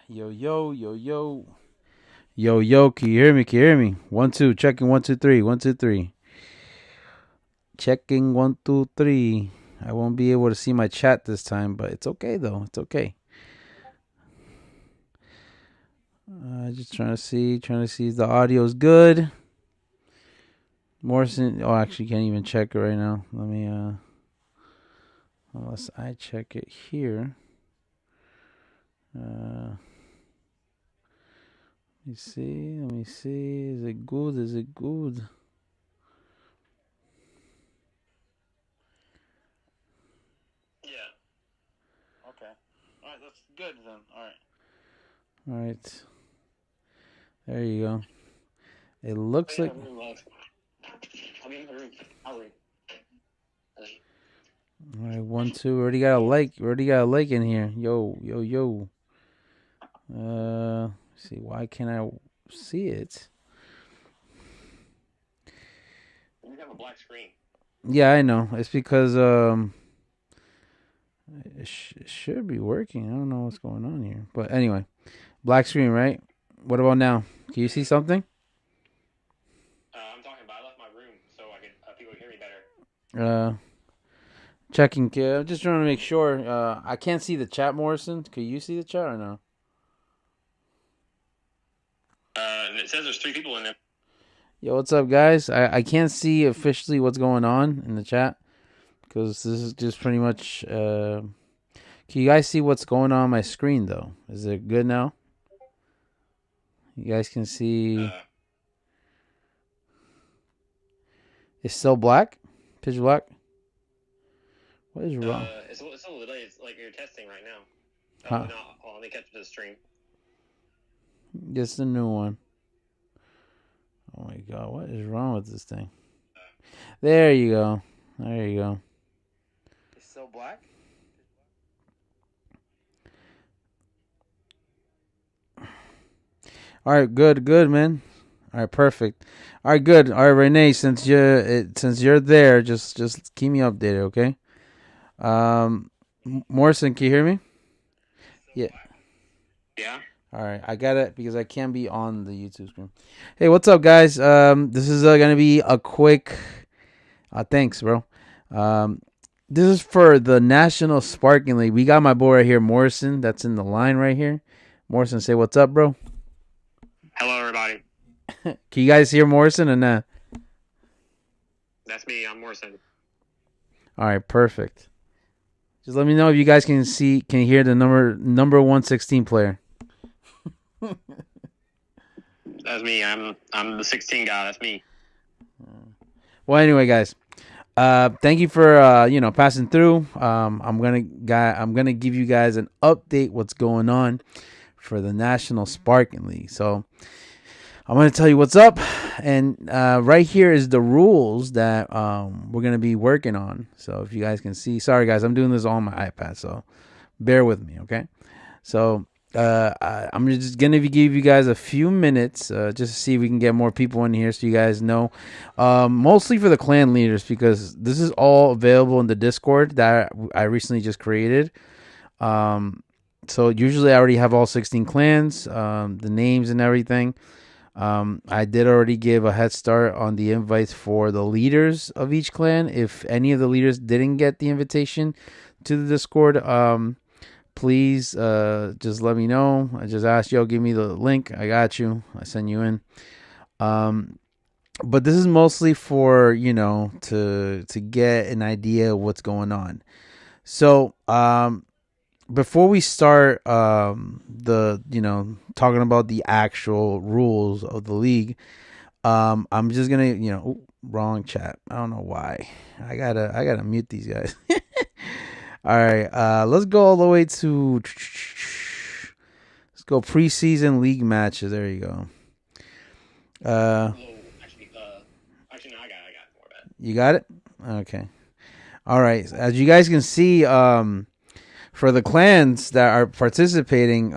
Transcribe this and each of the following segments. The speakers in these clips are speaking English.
Yo, yo, yo, yo. Yo, yo, can you hear me? Can you hear me? 1, 2, checking 1, 2, 3, 1, 2, 3. Checking 1, 2, 3. I won't be able to see my chat this time, but it's okay though. It's okay. Just trying to see if the audio is good. Morrison, oh, actually, can't even check it right now. Let me, unless I check it here. Let me see. Let me see. Is it good? Is it good? Yeah. Okay. All right, that's good then. All right. All right. There you go. It looks like. I'll be in the room. I'll wait. All right, 1, 2. We already got a like. We already got a like in here. Yo, yo, yo. See, why can't I see it? You have a black screen. Yeah, I know. It's because it should be working. I don't know what's going on here. But anyway, black screen, right? What about now? Can you see something? I'm talking about I left my room so I could people hear me better. Checking. I'm just trying to make sure. I can't see the chat, Morrison. Can you see the chat or no? It says there's 3 people in there. Yo, what's up, guys? I can't see officially what's going on in the chat because this is just pretty much. Can you guys see what's going on my screen though? Is it good now? You guys can see. It's still black, pitch black. What is wrong? It's a little delayed. It's like you're testing right now. Huh? No, let me catch up to the stream. It's the new one. Oh my god, what is wrong with this thing? There you go. There you go. It's still black. All right, good, man. All right, perfect. All right, good. All right, Renee, since you're there, just keep me updated, okay? Morrison, can you hear me? Yeah. Yeah. All right, I got it because I can't be on the YouTube screen. Hey, what's up, guys? This is gonna be a quick. Thanks, bro. This is for the National Sparking League. We got my boy right here, Morrison. That's in the line right here. Morrison, say what's up, bro. Hello, everybody. Can you guys hear Morrison or not? That's me. I'm Morrison. All right, perfect. Just let me know if you guys can hear the number 116 player. That's me. I'm the 16 guy. That's me. Well, anyway, guys, thank you for passing through. I'm gonna give you guys an update what's going on for the National Sparking League. So I'm going to tell you what's up. And right here is the rules that we're going to be working on. So if you guys can see. Sorry, guys. I'm doing this on my iPad. So bear with me, okay? So I'm just going to give you guys a few minutes just to see if we can get more people in here so you guys know. Mostly for the clan leaders because this is all available in the Discord that I recently just created. So usually I already have all 16 clans, the names and everything. I did already give a head start on the invites for the leaders of each clan. If any of the leaders didn't get the invitation to the Discord, please just let me know. I just asked yo, give me the link. I got you. I send you in. But this is mostly for to get an idea of what's going on. So before we start the talking about the actual rules of the league, I'm just gonna wrong chat. I don't know why. I gotta mute these guys. All right, let's go all the way to let's go preseason league matches. There you go. Actually, no, I got more of that. You got it. Okay. All right. As you guys can see, for the clans that are participating,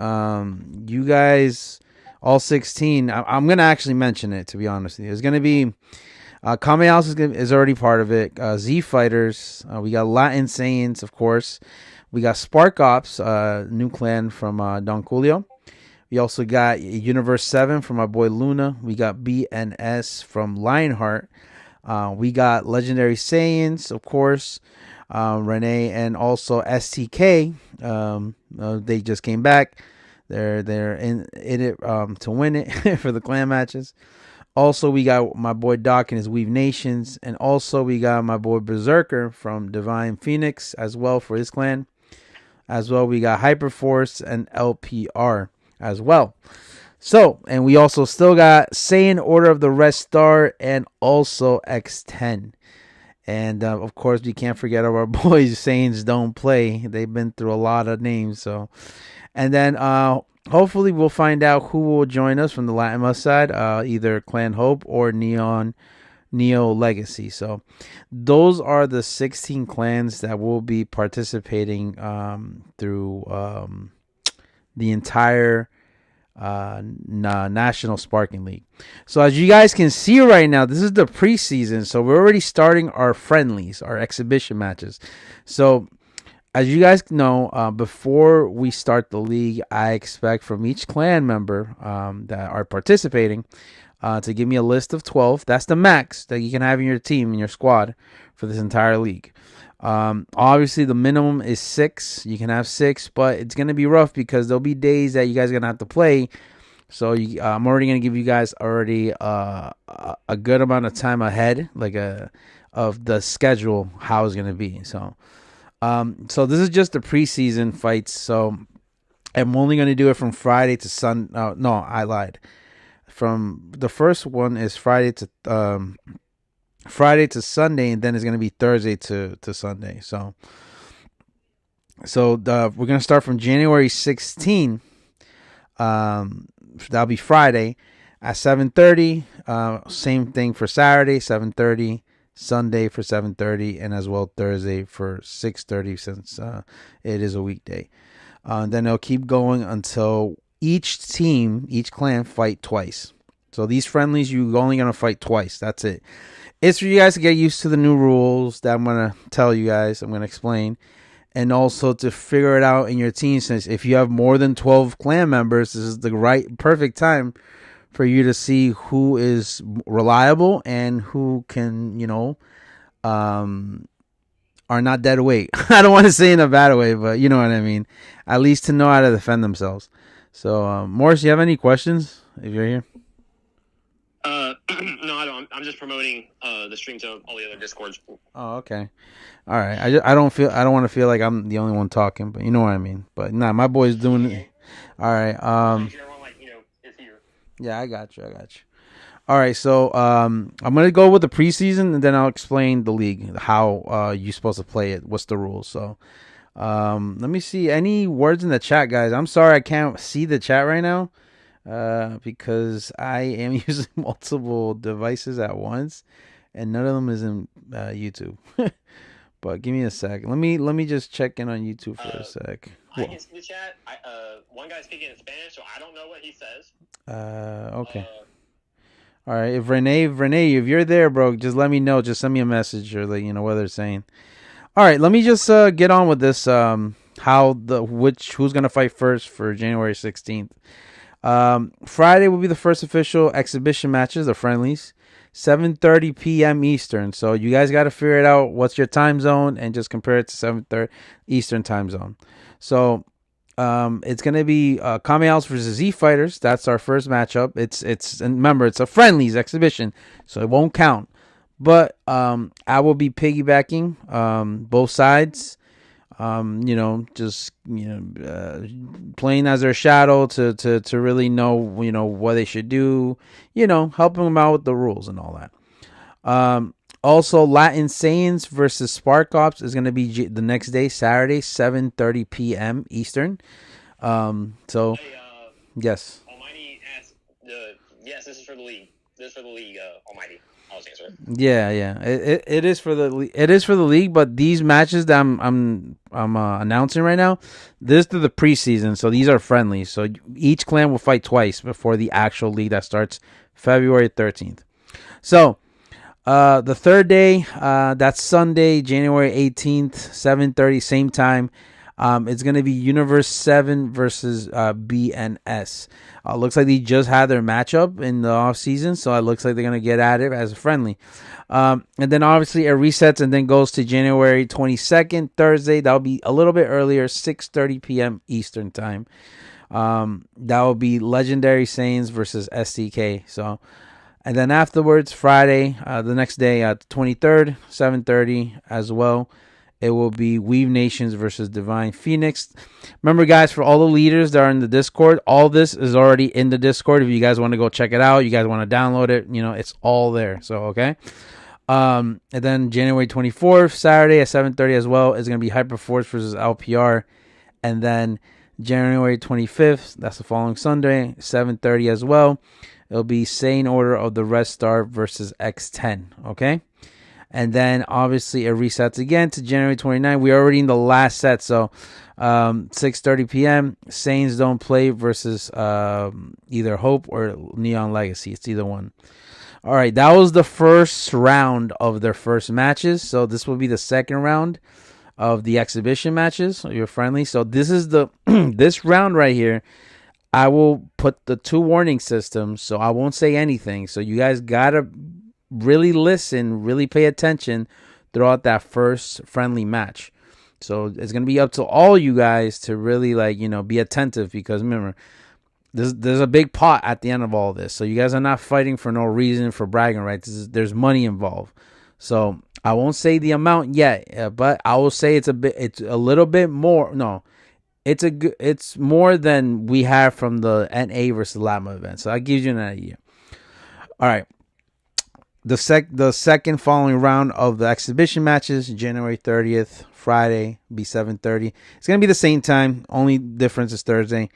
you guys, all 16, I'm going to actually mention it, to be honest with you. It's going to be, Kame House is already part of it. Z Fighters, we got Latin Saiyans, of course. We got Spark Ops, new clan from Don Julio. We also got Universe 7 from my boy Luna. We got BNS from Lionheart. We got Legendary Saiyans, of course, Renee, and also STK. They just came back. They're in it to win it for the clan matches. Also, we got my boy Doc and his Weave Nations, and also we got my boy Berserker from Divine Phoenix as well for his clan. As well, we got Hyperforce and LPR as well. So, and we also still got Saiyan Order of the Red Star and also X10. And of course, we can't forget our boys Saiyans Don't Play. They've been through a lot of names. So, and then hopefully we'll find out who will join us from the Latin side, either Clan Hope or Neo Legacy. So those are the 16 clans that will be participating through the entire National Sparking League. So as you guys can see right now, this is the preseason. So we're already starting our friendlies, our exhibition matches. So as you guys know, before we start the league, I expect from each clan member that are participating to give me a list of 12. That's the max that you can have in your team, in your squad for this entire league. Obviously, the minimum is 6. You can have 6, but it's going to be rough because there'll be days that you guys are going to have to play. So I'm already going to give you guys already a good amount of time ahead, of the schedule, how it's going to be. So this is just the preseason fights. So I'm only going to do it from Friday to Sunday. No, I lied. From the first one is Friday to Sunday, and then it's going to be Thursday to Sunday. So we're going to start from January 16. That'll be Friday at 7:30. Same thing for Saturday, 7:30. Sunday for 7:30, and as well Thursday for 6:30 since it is a weekday. Then it'll keep going until each clan fight twice. So these friendlies, you're only going to fight twice. That's it. It's for you guys to get used to the new rules that I'm going to tell you guys. I'm going to explain. And also to figure it out in your team, since if you have more than 12 clan members, this is the perfect time for you to see who is reliable and who can, are not dead weight. I don't want to say in a bad way, but you know what I mean. At least to know how to defend themselves. So, Morris, you have any questions if you're here? No, I don't. I'm just promoting the stream to all the other Discords. Oh, okay. All right. I don't want to feel like I'm the only one talking, but you know what I mean. But nah, my boy's doing it. All right. Is here. Yeah, I got you. All right, so I'm gonna go with the preseason, and then I'll explain the league, how you're supposed to play it, what's the rules. So, let me see any words in the chat, guys. I'm sorry I can't see the chat right now, because I am using multiple devices at once, and none of them is in YouTube. But give me a sec. Let me just check in on YouTube for a sec. I can see the chat. One guy's speaking in Spanish, so I don't know what he says. Okay. All right. If Renee, if you're there, bro, just let me know. Just send me a message or what they're saying. All right. Let me just get on with this. Who's gonna fight first for January 16th? Friday will be the first official exhibition matches, the friendlies. 7:30 p.m. Eastern. So you guys got to figure it out. What's your time zone, and just compare it to 7:30 Eastern time zone. So it's gonna be Kame versus Z Fighters. That's our first matchup. And remember, it's a friendlies exhibition, so it won't count. But I will be piggybacking both sides. Playing as their shadow to really know what they should do. Helping them out with the rules and all that. Also, Latin Saiyans versus Spark Ops is going to be the next day, Saturday, 7:30 p.m. Eastern. Yes. Almighty asked yes, this is for the league. This is for the league, Almighty. I was answering. Yeah. It is for the league, but these matches that I'm announcing right now, this is the preseason, so these are friendly. So each clan will fight twice before the actual league that starts February 13th. So the third day, that's Sunday, January 18th, 7:30, same time. It's going to be Universe 7 versus BNS. Looks like they just had their matchup in the offseason, so it looks like they're going to get at it as a friendly. And then obviously it resets and then goes to January 22nd, Thursday. That'll be a little bit earlier, 6:30 p.m. Eastern time. That will be Legendary Saiyans versus STK. So, and then afterwards, Friday, the next day, the 23rd, 7:30 as well. It will be Weave Nations versus Divine Phoenix. Remember, guys, for all the leaders that are in the Discord, all this is already in the Discord. If you guys want to go check it out, you guys want to download it, it's all there. So, okay. And then January 24th, Saturday at 7:30 as well, is going to be Hyperforce versus LPR. And then January 25th, that's the following Sunday, 7:30 as well. It'll be Saiyan Order of the Red Star versus X10, okay? And then, obviously, it resets again to January 29th. We're already in the last set, so 6:30 p.m., Saiyans Don't Play versus either Hope or Neon Legacy. It's either one. All right, that was the first round of their first matches. So this will be the second round of the exhibition matches. You're friendly. So this is the this round right here. I will put the 2 warning systems, so I won't say anything. So you guys gotta really listen, really pay attention throughout that first friendly match. So it's gonna be up to all you guys to really be attentive, because remember, there's a big pot at the end of all this. So you guys are not fighting for no reason, for bragging rights. There's money involved. So I won't say the amount yet, but I will say it's a little bit more. No, it's more than we have from the NA versus LATMA event. So that gives you an idea. All right. The second following round of the exhibition matches, January 30th, Friday, be 7:30. It's gonna be the same time. Only difference is Thursday.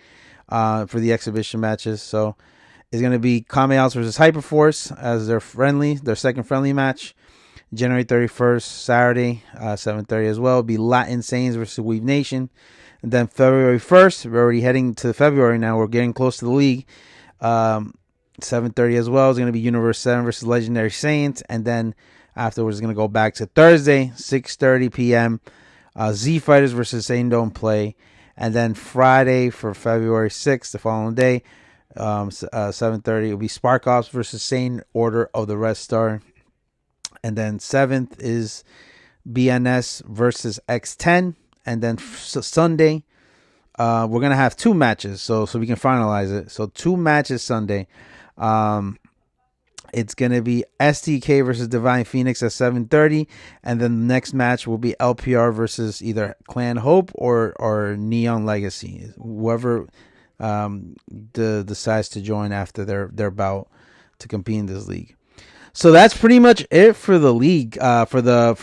For the exhibition matches. So it's going to be Kamehouse versus Hyperforce as their second friendly match. January 31st, Saturday, 7:30 as well. It'll be Latin Saints versus Weave Nation. And then February 1st, we're already heading to February now. We're getting close to the league. 7:30 as well. It's going to be Universe 7 versus Legendary Saints. And then afterwards, it's going to go back to Thursday, 6:30 p.m. Z Fighters versus Saiyan Don't Play. And then Friday for February 6th, the following day, 7:30, it'll be Spark Ops versus Saiyan Order of the Red Star. And then 7th is BNS versus X10. And then Sunday, we're going to have 2 matches, so we can finalize it. So 2 matches Sunday. It's going to be STK versus Divine Phoenix at 7:30. And then the next match will be LPR versus either Clan Hope or Neon Legacy. Whoever decides to join after their bout to compete in this league. So that's pretty much it for the league, for the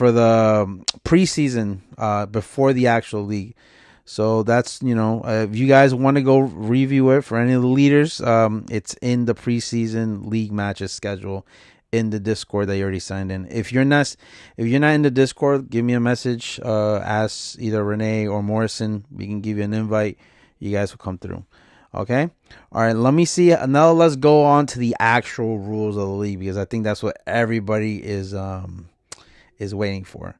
preseason, before the actual league. So that's, if you guys want to go review it for any of the leaders, it's in the preseason league matches schedule in the Discord that you already signed in. If you're not in the Discord, give me a message, ask either Renee or Morrison. We can give you an invite. You guys will come through. Okay. All right. Let me see. Now let's go on to the actual rules of the league, because I think that's what everybody is waiting for.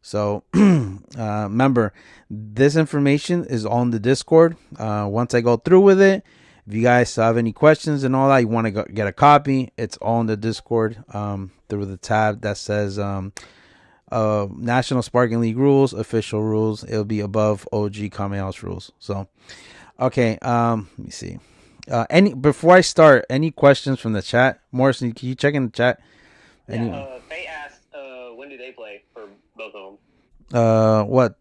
So remember, this information is on the Discord. Once I go through with it, if you guys have any questions and all that, you want to get a copy, it's on the Discord through the tab that says National Sparking League rules, official rules. It'll be above OG Kamehouse rules. So, okay, let me see. Before I start, any questions from the chat? Morrison, can you check in the chat? They asked, when do they play for both of them?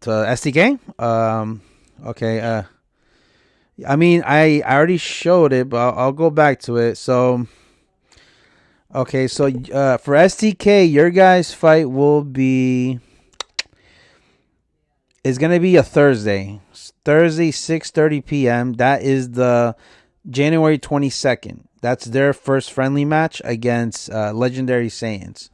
STK? Okay. I mean, I already showed it, but I'll go back to it. So, okay. So, for STK, your guys' fight will be. It's gonna be a Thursday, 6:30 p.m. That is the January 22nd. That's their first friendly match against Legendary Saiyans.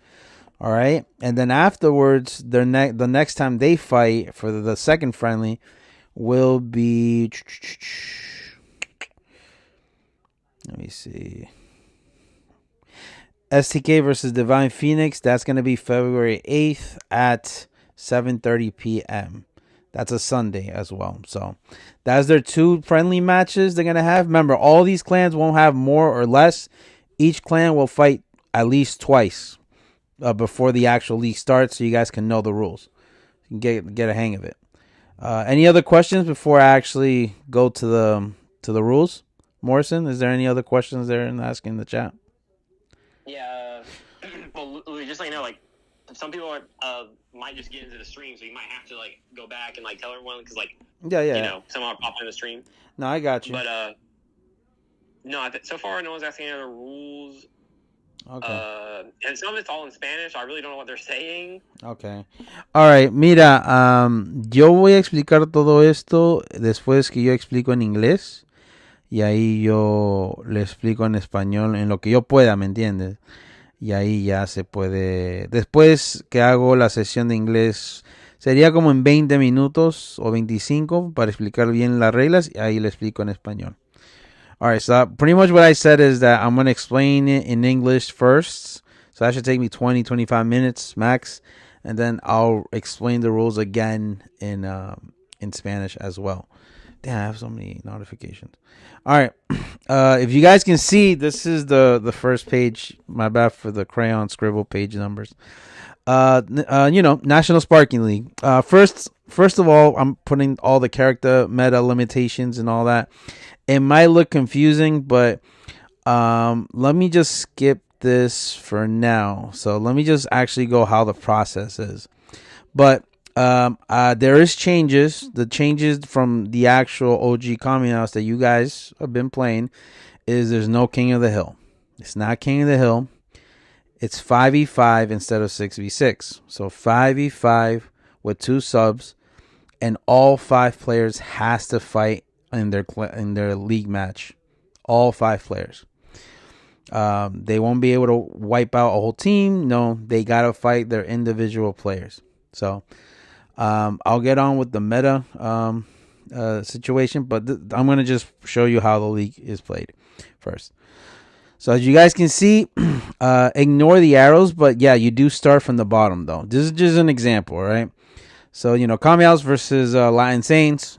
All right, and then afterwards, the next time they fight for the second friendly will be. Let me see. STK versus Divine Phoenix. That's gonna be February 8th at 7:30 p.m. That's a Sunday as well. So that's their 2 friendly matches they're going to have. Remember, all these clans won't have more or less. Each clan will fight at least twice before the actual league starts, so you guys can know the rules. You can get a hang of it. Any other questions before I actually go to the rules? Morrison, is there any other questions there in asking in the chat? Yeah. Well, just so you know, like, some people might just get into the stream, so you might have to like go back and like tell everyone because like someone will pop in the stream. No, I got you. But no, so far no one's asking any other rules. Okay. And some of it's all in Spanish. So I really don't know what they're saying. Okay. All right. Mira, yo voy a explicar todo esto después que yo explico en inglés y ahí yo le explico en español en lo que yo pueda, ¿me entiendes? Y ahí ya se puede. Después que hago la sesión de inglés, sería como en 20 minutos o 25 para explicar bien las reglas y ahí le explico en español. Alright, so pretty much what I said is that I'm going to explain it in English first. So that should take me 20-25 minutes max. And then I'll explain the rules again in Spanish as well. Damn, I have so many notifications. Alright, if you guys can see, this is the first page. My bad for the crayon scribble page numbers. National Sparking League. First of all, I'm putting all the character meta limitations and all that. It might look confusing, but let me just skip this for now. So let me just actually go how the process is. But there is changes. The changes from the actual OG Kami House that you guys have been playing is there's no King of the Hill. It's not King of the Hill. It's 5v5 instead of 6v6. So 5v5 with 2 subs, and all 5 players has to fight in their league match. All 5 players. They won't be able to wipe out a whole team. No, they gotta fight their individual players. So I'll get on with the meta situation, but I'm gonna just show you how the league is played first. So as you guys can see, ignore the arrows, but yeah, you do start from the bottom though. This is just an example, right? So Kami House versus Latin Saints.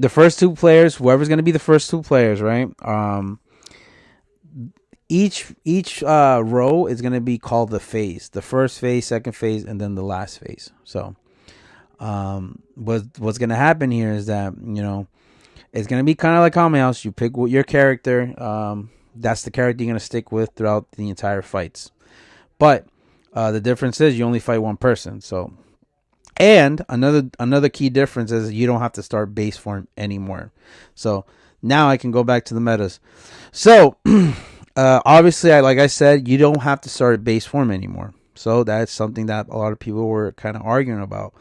The first 2 players, whoever's going to be the first 2 players, right? Each row is going to be called the phase. The first phase, second phase, and then the last phase. So what's going to happen here is that, it's going to be kind of like Kami House. You pick your character. That's the character you're going to stick with throughout the entire fights. But the difference is you only fight one person. So, and another key difference is you don't have to start base form anymore. So now I can go back to the metas. So obviously, like I said, you don't have to start base form anymore. So that's something that a lot of people were kind of arguing about.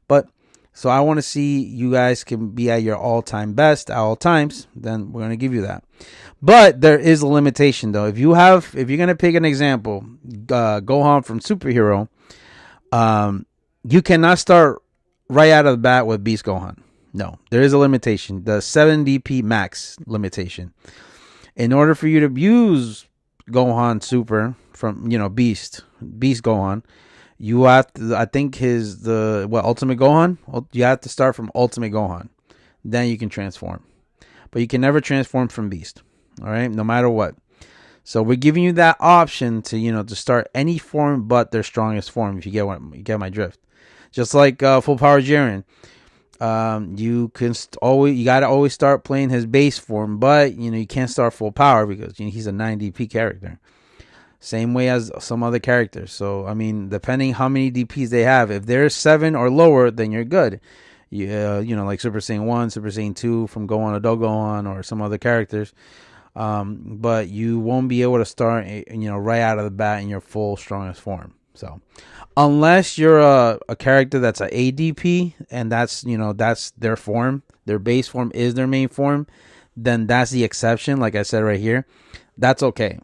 But so I want to see you guys can be at your all-time best at all times. Then we're going to give you that. But there is a limitation, though. If you're going to pick an example, Gohan from Superhero, you cannot start right out of the bat with Beast Gohan. No, there is a limitation. The 7 DP max limitation. In order for you to use Gohan Super from, Beast Gohan, you have to, I think Ultimate Gohan? You have to start from Ultimate Gohan. Then you can transform. But you can never transform from Beast. All right? No matter what. So we're giving you that option to, to start any form but their strongest form, if you get my drift. Just like Full Power Jiren. You can you gotta always start playing his base form, but you can't start full power because he's a 9 DP character. Same way as some other characters. So I mean, depending how many DPs they have, if they're 7 or lower, then you're good. Like Super Saiyan 1, Super Saiyan 2 from Gohan to Dogohan or some other characters. But you won't be able to start, right out of the bat in your full strongest form. So unless you're a character that's an ADP and that's their form, their base form is their main form, then that's the exception. Like I said right here, that's okay.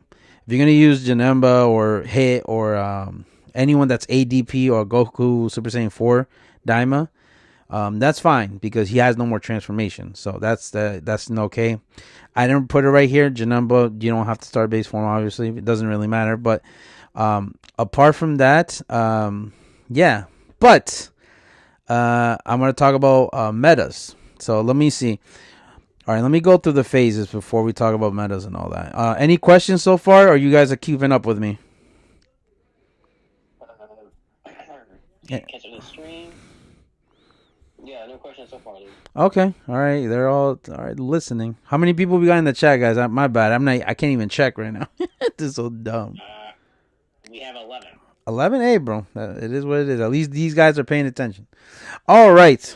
If you're gonna use Janemba or Hit or anyone that's ADP or Goku Super Saiyan 4 Daima, that's fine because he has no more transformation. So that's okay. I didn't put it right here. Janemba, you don't have to start base form. Obviously, it doesn't really matter. But apart from that, yeah. But I'm gonna talk about metas. So let me see. All right, let me go through the phases before we talk about metas and all that. Any questions so far, or you guys are keeping up with me? Catch the stream. Yeah, no questions so far, dude. Okay, all right, they're all right listening. How many people we got in the chat, guys? My bad. I can't even check right now. This is so dumb. We have 11. 11? Hey, bro. It is what it is. At least these guys are paying attention. All right.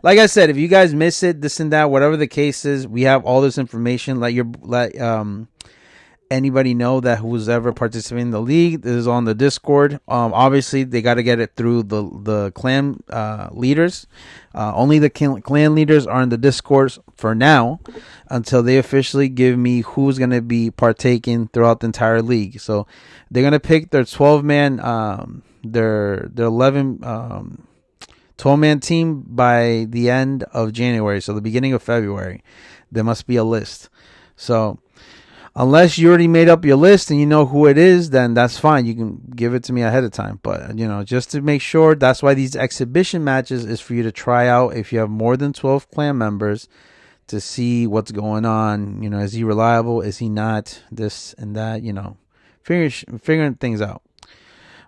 Like I said, if you guys miss it, this and that, whatever the case is, we have all this information. Let anybody know that who's ever participating in the league. This is on the Discord. Obviously, they got to get it through the clan leaders. Only the clan leaders are in the Discord for now, until they officially give me who's going to be partaking throughout the entire league. So they're going to pick their 12-man, their 11 12-man team by the end of January. So the beginning of February, there must be a list. So unless you already made up your list and you know who it is, then that's fine. You can give it to me ahead of time. But, just to make sure, that's why these exhibition matches is for you to try out if you have more than 12 clan members, to see what's going on. Is he reliable? Is he not? This and that, figuring things out.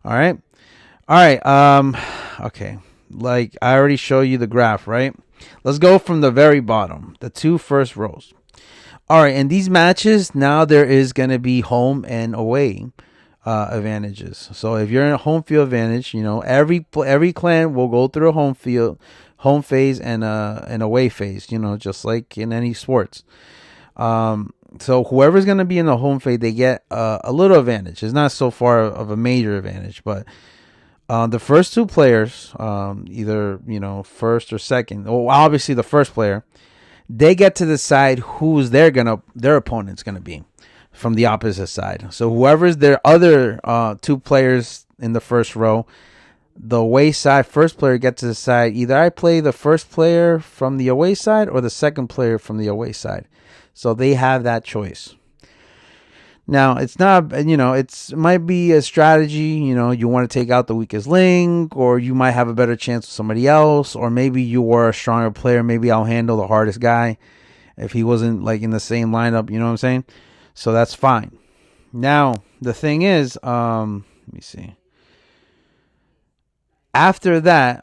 All right. Okay. Like I already showed you the graph, right? Let's go from the very bottom, the two first rows. All right, in these matches, now there is going to be home and away advantages. So if you're in a home field advantage, every clan will go through a home phase and an away phase, just like in any sports. So whoever's going to be in the home phase, they get a little advantage. It's not so far of a major advantage, but the first two players, either first or second, well, obviously the first player, they get to decide who's their opponent's gonna be from the opposite side. So whoever's their other two players in the first row, the away side first player gets to decide either I play the first player from the away side or the second player from the away side. So they have that choice. Now, it's not, it might be a strategy, you want to take out the weakest link, or you might have a better chance with somebody else, or maybe you are a stronger player. Maybe I'll handle the hardest guy if he wasn't like in the same lineup, you know what I'm saying? So that's fine. Now, the thing is, let me see. After that,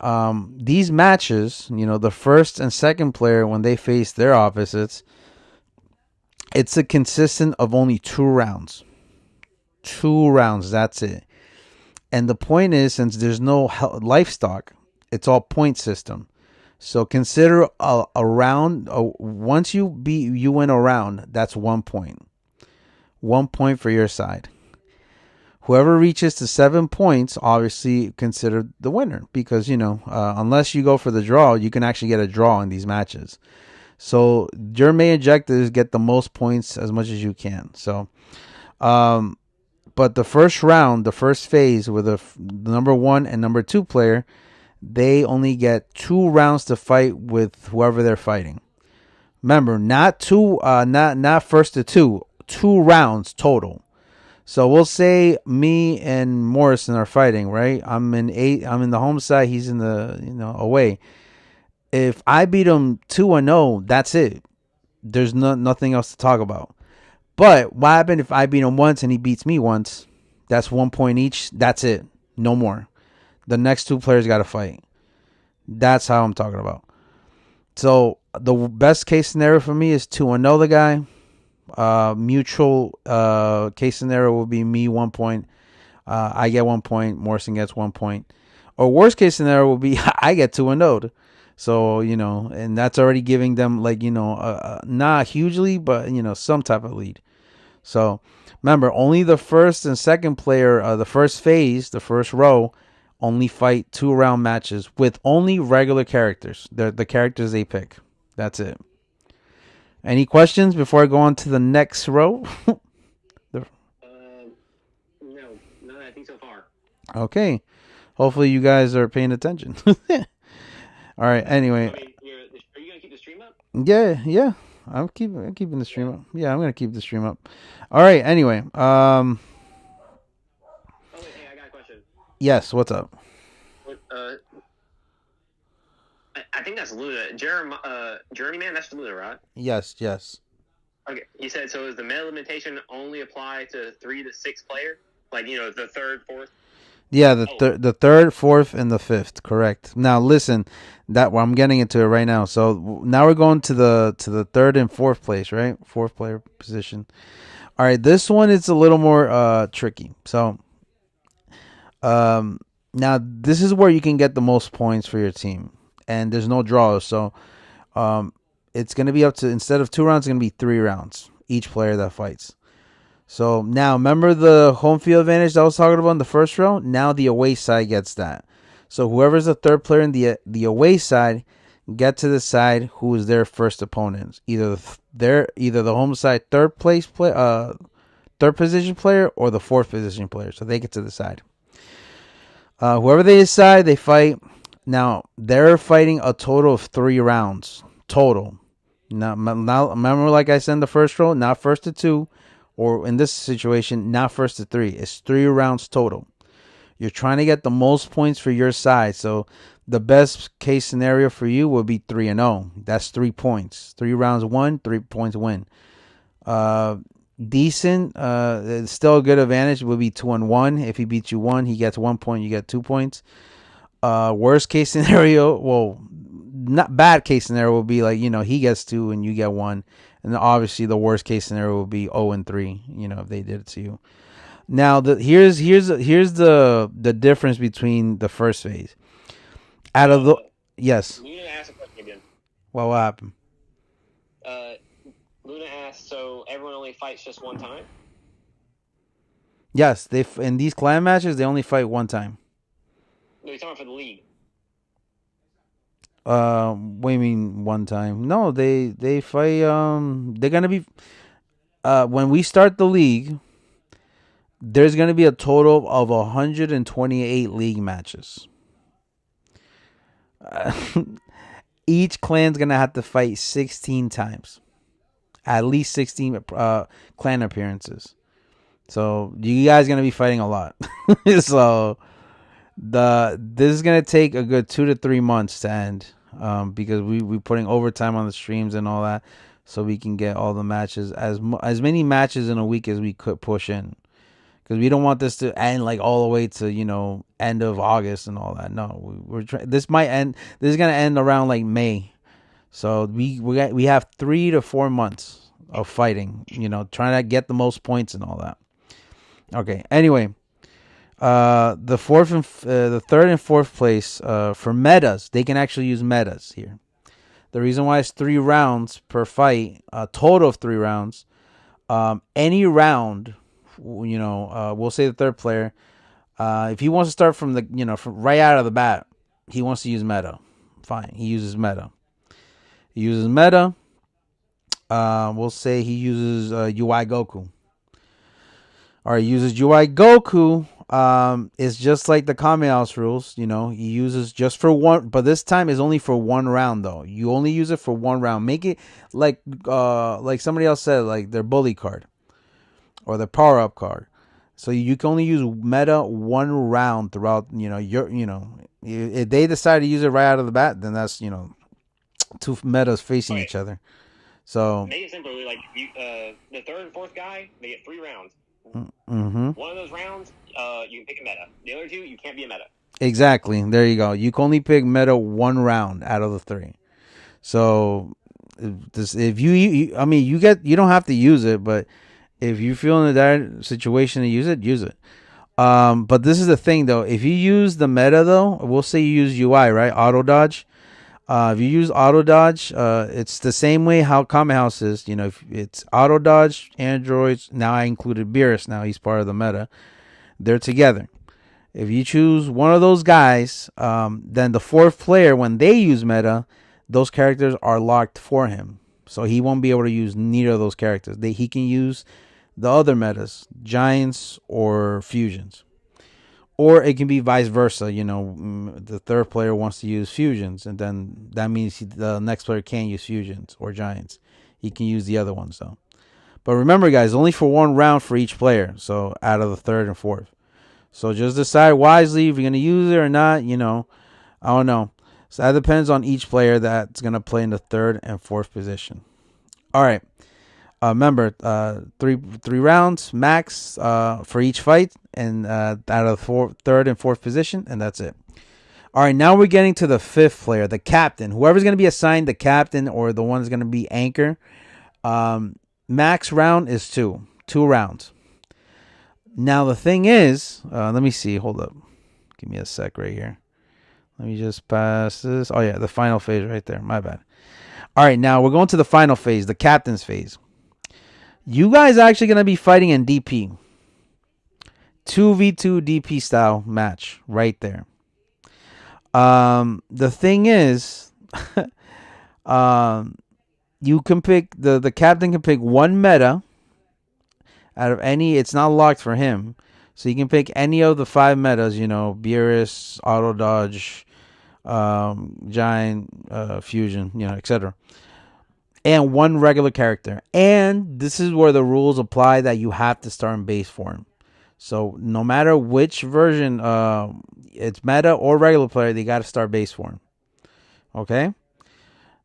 these matches, the first and second player, when they face their opposites, it's a consistent of only 2 rounds. 2 rounds, that's it. And the point is, since there's no life stock, it's all point system. So consider a round. Once you win a round, that's 1 point. 1 point for your side. Whoever reaches to 7 points, obviously considered the winner, because unless you go for the draw, you can actually get a draw in these matches. So your main objective is get the most points as much as you can. So, but the first round, the first phase with the number 1 and number 2 player, they only get 2 rounds to fight with whoever they're fighting. Remember, not first to 2, 2 rounds total. So we'll say me and Morrison are fighting, right? I'm in the home side, he's in the away. If I beat him 2-0, that's it. There's nothing else to talk about. But what happened if I beat him once and he beats me once? That's 1 point each. That's it. No more. The next 2 players got to fight. That's how I'm talking about. So the best case scenario for me is 2-0 the guy. Mutual case scenario will be me 1 point. I get 1 point. Morrison gets 1 point. Or worst case scenario will be I get 2-0. So, and that's already giving them not hugely, but, some type of lead. So remember, only the first and second player, the first phase, the first row, only fight 2-round matches with only regular characters. The characters they pick. That's it. Any questions before I go on to the next row? No, I think so far. Okay. Hopefully you guys are paying attention. All right. Anyway, are you gonna keep the stream up? Yeah. I'm keeping the stream up. Yeah, I'm gonna keep the stream up. All right. Anyway, Oh wait, hey, I got a question. Yes. What's up? I think that's Luna. Journeyman, that's Luna, right? Yes. Okay. He said, so is the meta limitation only apply to 3 to 6 player? Like, the third, fourth? Yeah, the third, fourth, and the fifth. Correct. Now listen, I'm getting into it right now. So now we're going to the third and fourth place, right? Fourth player position. All right, this one is a little more tricky. So, now this is where you can get the most points for your team, and there's no draws. So, it's gonna be up to, instead of 2 rounds, it's gonna be 3 rounds each player that fights. So now, remember the home field advantage that I was talking about in the first row? Now the away side gets that. So whoever's the third player in the away side get to decide who is their first opponent. Either the home side third position player, or the fourth position player. So they get to decide. Whoever they decide, they fight. Now they're fighting a total of 3 rounds total. Now remember, like I said in the first row, not first to 2. Or in this situation, not first to 3. It's 3 rounds total. You're trying to get the most points for your side. So the best case scenario for you would be 3-0. That's 3 points. 3 rounds won, 3 points win. Decent. Still a good advantage would be 2-1. If he beats you 1, he gets 1 point. You get 2 points. Worst case scenario, well, not bad case scenario would be like, he gets 2 and you get 1. And obviously, the worst case scenario would be 0-3. If they did it to you. Now, here's the difference between the first phase. Out of the yes. Luna asked a question again. Well, what happened? Luna asked, so everyone only fights just one time? Yes, in these clan matches they only fight one time. No, he's talking for the league. What do you mean one time? No, they fight. They're gonna be. When we start the league, there's gonna be a total of 128 league matches. Each clan's gonna have to fight 16 times, at least 16 clan appearances. So you guys gonna be fighting a lot. So this is gonna take a good 2 to 3 months to end, because we putting overtime on the streams and all that, so we can get all the matches, as many matches in a week as we could push in, because we don't want this to end like all the way to end of August and all that. No, this might end. This is gonna end around like May, so we have 3 to 4 months of fighting. Trying to get the most points and all that. Okay. Anyway. The third and fourth place, for metas, they can actually use metas here. The reason why it's 3 rounds per fight, a total of 3 rounds. Any round, we'll say the third player, if he wants to start from from right out of the bat, he wants to use meta. Fine, he uses meta. We'll say he uses UI Goku. All right, he uses UI Goku. It's just like the Kame House rules. He uses just for one, but this time is only for 1 round though. You only use it for 1 round. Make it like somebody else said, like their bully card or their power up card. So you can only use meta 1 round throughout. If they decide to use it right out of the bat, then that's 2 metas facing each other. So make it simply like the third and fourth guy, they get 3 rounds. Mm-hmm. One of those rounds, you can pick a meta. The other 2, you can't be a meta. Exactly. There you go. You can only pick meta 1 round out of the 3. So if you don't have to use it, but if you feel in that situation to use it. But this is the thing though. If you use the meta though, we'll say you use UI, right? Auto dodge. If you use auto dodge, it's the same way how Kame House is. If it's auto dodge, androids. Now I included Beerus. Now he's part of the meta. They're together. If you choose one of those guys, then the fourth player, when they use meta, those characters are locked for him. So he won't be able to use neither of those characters. He can use the other metas, giants or fusions. Or it can be vice versa. The third player wants to use fusions, and then that means the next player can't use fusions or giants. He can use the other ones, though. But remember, guys, only for 1 round for each player. So out of the third and fourth. So just decide wisely if you're going to use it or not. I don't know. So that depends on each player that's going to play in the third and fourth position. All right. Remember, three rounds max for each fight, and out of the third and fourth position, and that's it. All right, now we're getting to the fifth player, the captain. Whoever's going to be assigned the captain or the one that's going to be anchor. Max round is 2 rounds. Now the thing is, let me see. Hold up, give me a sec right here. Let me just pass this. Oh yeah, the final phase right there. My bad. All right, now we're going to the final phase, the captain's phase. You guys are actually going to be fighting in DP. 2v2 DP style match right there. The thing is, you can pick, the captain can pick one meta out of any. It's not locked for him. So you can pick any of the 5 metas, Beerus, Auto Dodge, Giant, Fusion, etc. And one regular character. And this is where the rules apply that you have to start in base form. So no matter which version, it's meta or regular player, they got to start base form. Okay?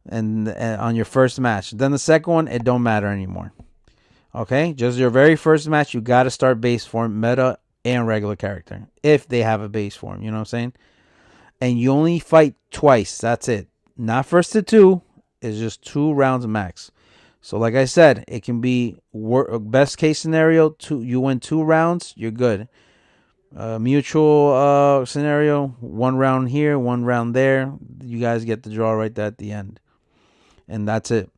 And on your first match. Then the second one, it don't matter anymore. Okay? Just your very first match, you got to start base form, meta and regular character. If they have a base form, you know what I'm saying? And you only fight twice. That's it. Not first to 2. It's just 2 rounds max. So like I said, it can be best case scenario, you win 2 rounds, you're good. Mutual scenario, 1 round here, 1 round there. You guys get the draw right there at the end. And that's it.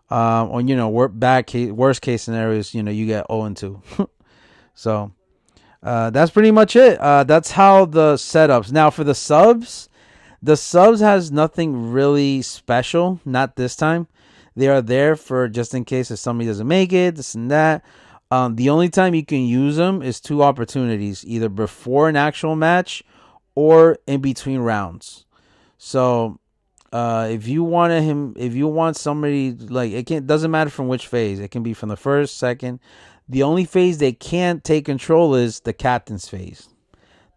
Worst case scenarios, you get 0-2. So that's pretty much it. That's how the setups. Now for the subs has nothing really special. Not this time. They are there for just in case if somebody doesn't make it, this and that. The only time you can use them is 2 opportunities, either before an actual match or in between rounds. So if you want somebody, like, it doesn't matter from which phase. It can be from the first, second. The only phase they can't take control is the captain's phase.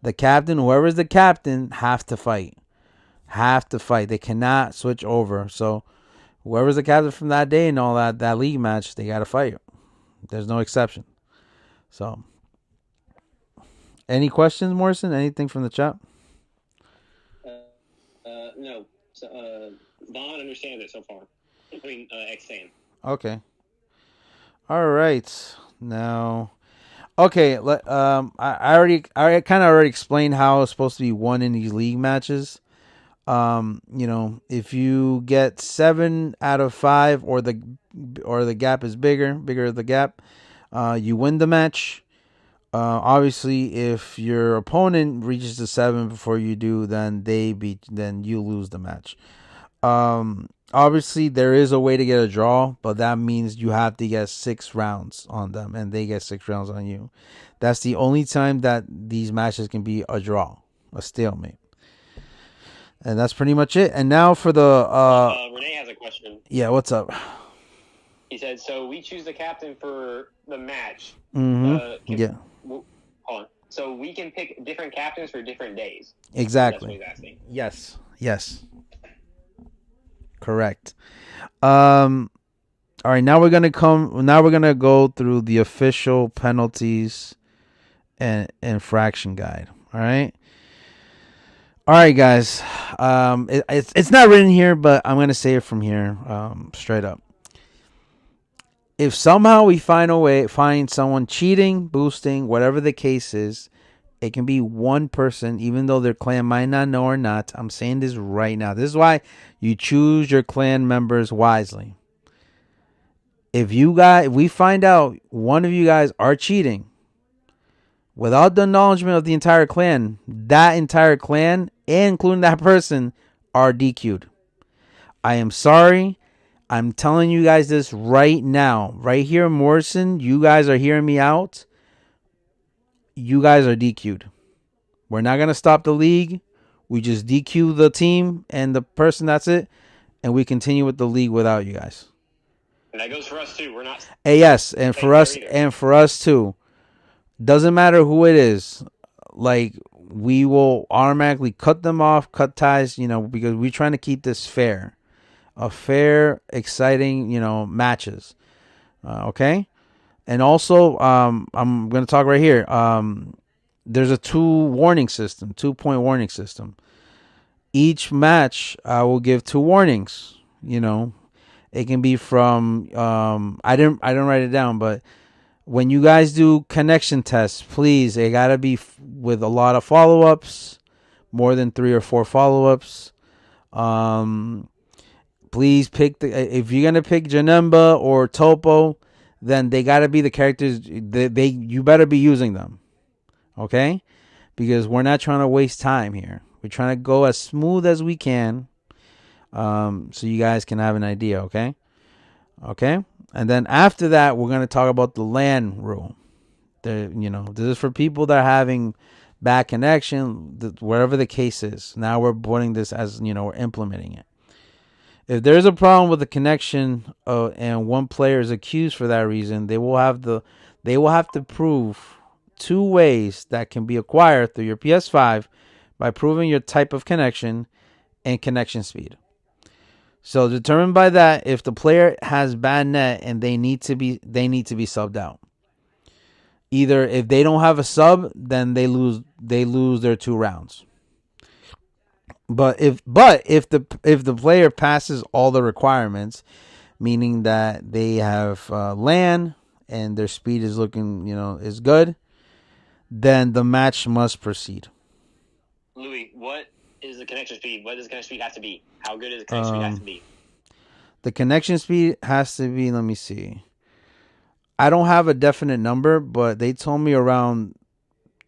The captain, whoever's the captain, have to fight. They cannot switch over. So whoever's the captain from that day and all that league match, they got to fight. There's no exception. So, any questions, Morrison? Anything from the chat? No. Don understands it so far. X-Fan. Okay. All right. Now, okay. I kind of already explained how it's supposed to be won in these league matches. If you get 7 out of 5 or the gap is bigger the gap, you win the match. Obviously if your opponent reaches the 7 before you do, then you lose the match. Obviously there is a way to get a draw, but that means you have to get 6 rounds on them and they get 6 rounds on you. That's the only time that these matches can be a draw, a stalemate. And that's pretty much it. And now for the Renee has a question. Yeah, what's up? He said, so we choose the captain for the match. Yeah. Hold on. So we can pick different captains for different days. Exactly. That's what he's asking. Yes. Correct. All right, now we're gonna go through the official penalties and infraction guide. All right. All right, guys. It's not written here, but I'm gonna say it from here, straight up. If somehow we find someone cheating, boosting, whatever the case is, it can be one person, even though their clan might not know or not. I'm saying this right now. This is why you choose your clan members wisely. If we find out one of you guys are cheating, without the acknowledgement of the entire clan, that entire clan, including that person, are DQ'd. I am sorry. I'm telling you guys this right now. Right here, Morrison, you guys are hearing me out. You guys are DQ'd. We're not going to stop the league. We just DQ the team and the person, that's it. And we continue with the league without you guys. And that goes for us too. We're not. Yes, and for us too. Doesn't matter who it is. Like, we will automatically cut them off, cut ties, because we're trying to keep this fair. A fair, exciting, matches. Okay? And also, I'm going to talk right here. There's a 2-point warning system. Each match, I will give 2 warnings. It can be from, I didn't write it down, but when you guys do connection tests, please, it got to be with a lot of follow-ups, more than 3 or 4 follow-ups. Please pick if you're going to pick Janemba or Topo, then they got to be the characters, you better be using them. Okay? Because we're not trying to waste time here. We're trying to go as smooth as we can, so you guys can have an idea, okay? Okay? And then after that, we're going to talk about the LAN rule. This is for people that are having bad connection, whatever the case is. Now we're putting this as, we're implementing it. If there's a problem with the connection and one player is accused for that reason, they will have to prove 2 ways that can be acquired through your PS5 by proving your type of connection and connection speed. So determined by that, if the player has bad net and they need to be subbed out. Either if they don't have a sub, then they lose their 2 rounds. But if the player passes all the requirements, meaning that they have LAN and their speed is looking, is good, then the match must proceed. Louis, what is the connection speed? What does the connection speed have to be? How good does the connection speed have to be? The connection speed has to be, let me see. I don't have a definite number, but they told me around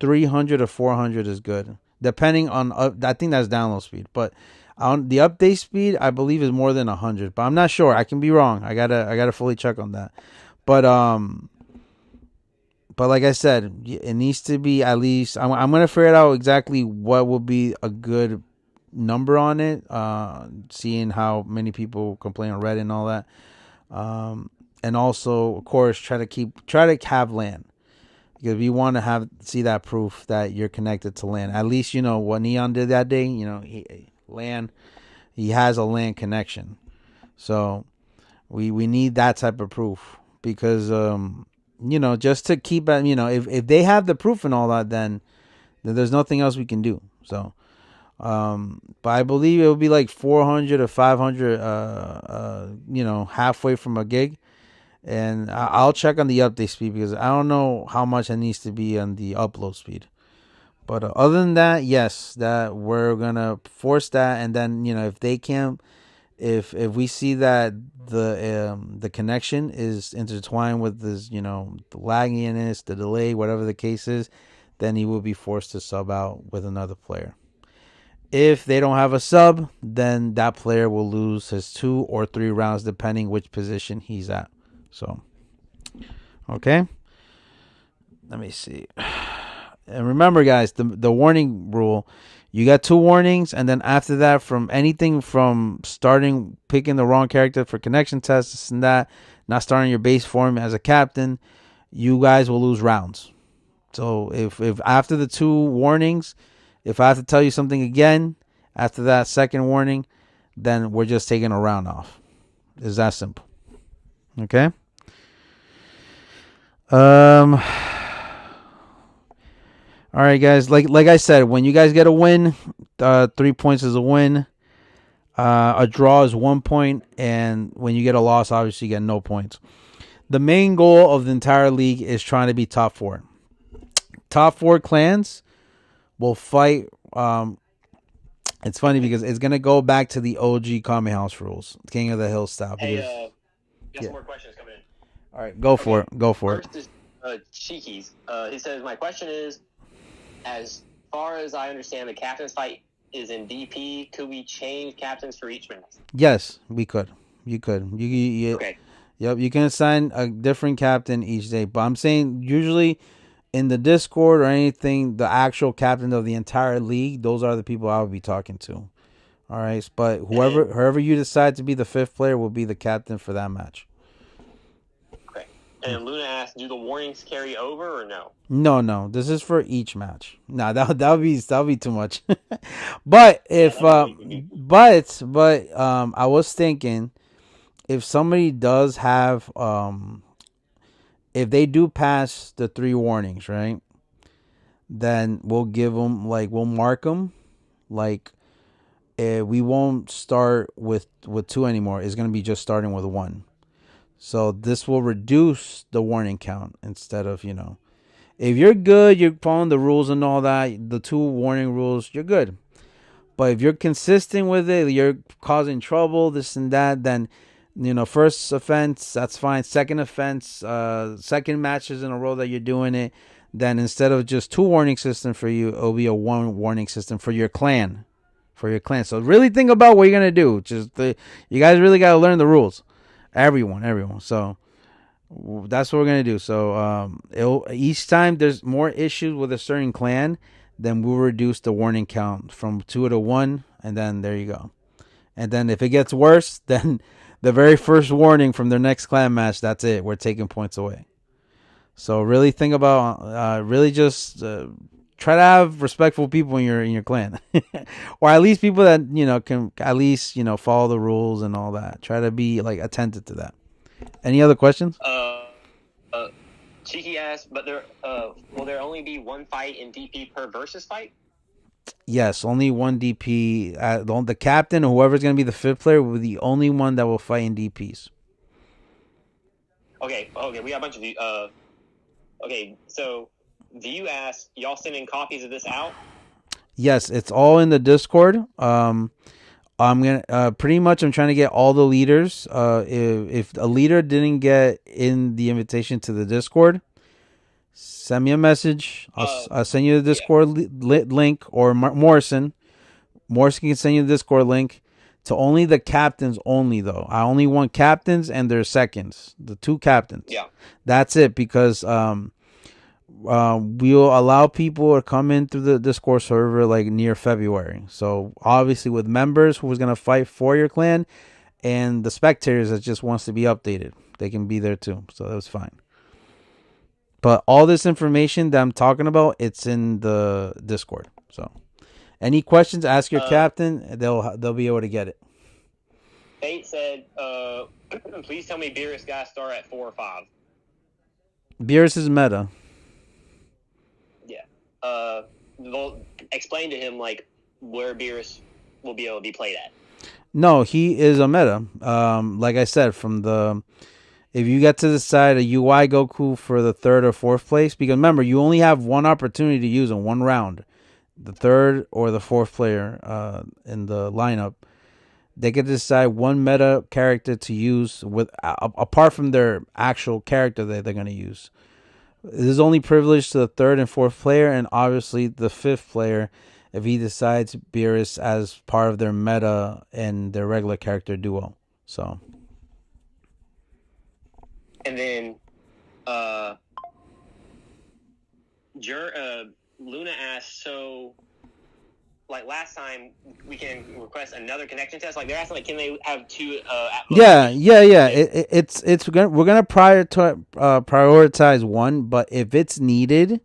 300 or 400 is good. Depending on, I think that's download speed. But on the update speed, I believe is more than 100. But I'm not sure. I can be wrong. I gotta fully check on that. But like I said, it needs to be at least. I'm gonna figure out exactly what will be a good number on it. Seeing how many people complain on Reddit and all that. And also, of course, try to have LAN. Because we want to see that proof that you're connected to LAN. At least, what Neon did that day, he has a LAN connection. So we need that type of proof. Because, just to keep it, if they have the proof and all that, then there's nothing else we can do. So, but I believe it would be like 400 or 500, halfway from a gig. And I'll check on the update speed because I don't know how much it needs to be on the upload speed. But other than that, yes, that we're gonna force that. And then if they can't, if we see that the connection is intertwined with this, the lagginess, the delay, whatever the case is, then he will be forced to sub out with another player. If they don't have a sub, then that player will lose his 2 or 3 rounds depending which position he's at. So, okay. Let me see. And remember, guys, the warning rule. You got 2 warnings, and then after that, from anything from picking the wrong character for connection tests and that, not starting your base form as a captain, you guys will lose rounds. So if after the 2 warnings, if I have to tell you something again after that second warning, then we're just taking a round off. It's that simple. Okay. All right, guys. Like I said, when you guys get a win, 3 points is a win. A draw is 1 point, and when you get a loss, obviously you get no points. The main goal of the entire league is trying to be top 4. Top 4 clans will fight. It's funny because it's gonna go back to the OG Kame House rules, King of the Hill style. Hey, got some more questions coming in. All right, go for it. Go for First is Cheekies. He says, my question is, as far as I understand, the captain's fight is in DP. Could we change captains for each match? Yes, we could. You could. You okay. Yep, you can assign a different captain each day. But I'm saying usually in the Discord or anything, the actual captain of the entire league, those are the people I would be talking to. All right, but whoever you decide to be the 5th player will be the captain for that match. Okay. And Luna asked, "Do the warnings carry over or no?" No. This is for each match. No, that'll be too much. But if I was thinking if somebody does have if they do pass the 3 warnings, right? Then we'll give them we'll mark them we won't start with 2 anymore. It's going to be just starting with 1. So this will reduce the warning count instead of, if you're good, you're following the rules and all that, the 2 warning rules, you're good. But if you're consistent with it, you're causing trouble, this and that, then, first offense, that's fine. Second offense, second matches in a row that you're doing it, then instead of just 2 warning system for you, it'll be a 1 warning system for your clan. So really think about what you're going to do. You guys really got to learn the rules. Everyone. So that's what we're going to do. So each time there's more issues with a certain clan, then we'll reduce the warning count from 2 to 1, and then there you go. And then if it gets worse, then the very first warning from their next clan match, that's it. We're taking points away. So really think about, really just try to have respectful people in your clan, or at least people that can at least follow the rules and all that. Try to be attentive to that. Any other questions? Cheeky asked, but will there only be 1 fight in DP per versus fight? Yes, only 1 DP. The captain or whoever's going to be the 5th player will be the only one that will fight in DPs. Okay, we got a bunch of okay, so do you ask, y'all sending copies of this out? Yes, it's all in the Discord. I'm gonna pretty much I'm trying to get all the leaders. If a leader didn't get in the invitation to the Discord, send me a message. I'll send you the Discord link, or Morrison can send you the Discord link to only the captains only, though. I only want captains and their seconds, the 2 captains. Yeah, that's it, because we'll allow people to come in through the Discord server near February. So obviously with members who's going to fight for your clan, and the spectators that just wants to be updated, they can be there too. So that's fine. But all this information that I'm talking about, it's in the Discord. So any questions, ask your captain. They'll be able to get it. Fate said, please tell me Beerus got to start at 4 or 5. Beerus is meta. Yeah. They'll explain to him where Beerus will be able to be played at. No, he is a meta. Like I said, if you get to decide a UI Goku for the 3rd or 4th place, because remember, you only have 1 opportunity to use in 1 round. The 3rd or the 4th player in the lineup, they get to decide 1 meta character to use with apart from their actual character that they're going to use. This is only privileged to the 3rd and 4th player, and obviously the 5th player if he decides Beerus as part of their meta and their regular character duo. So. And then Luna asked, so last time we can request another connection test. They're asking, can they have 2 Yeah. We're gonna prioritize 1, but if it's needed,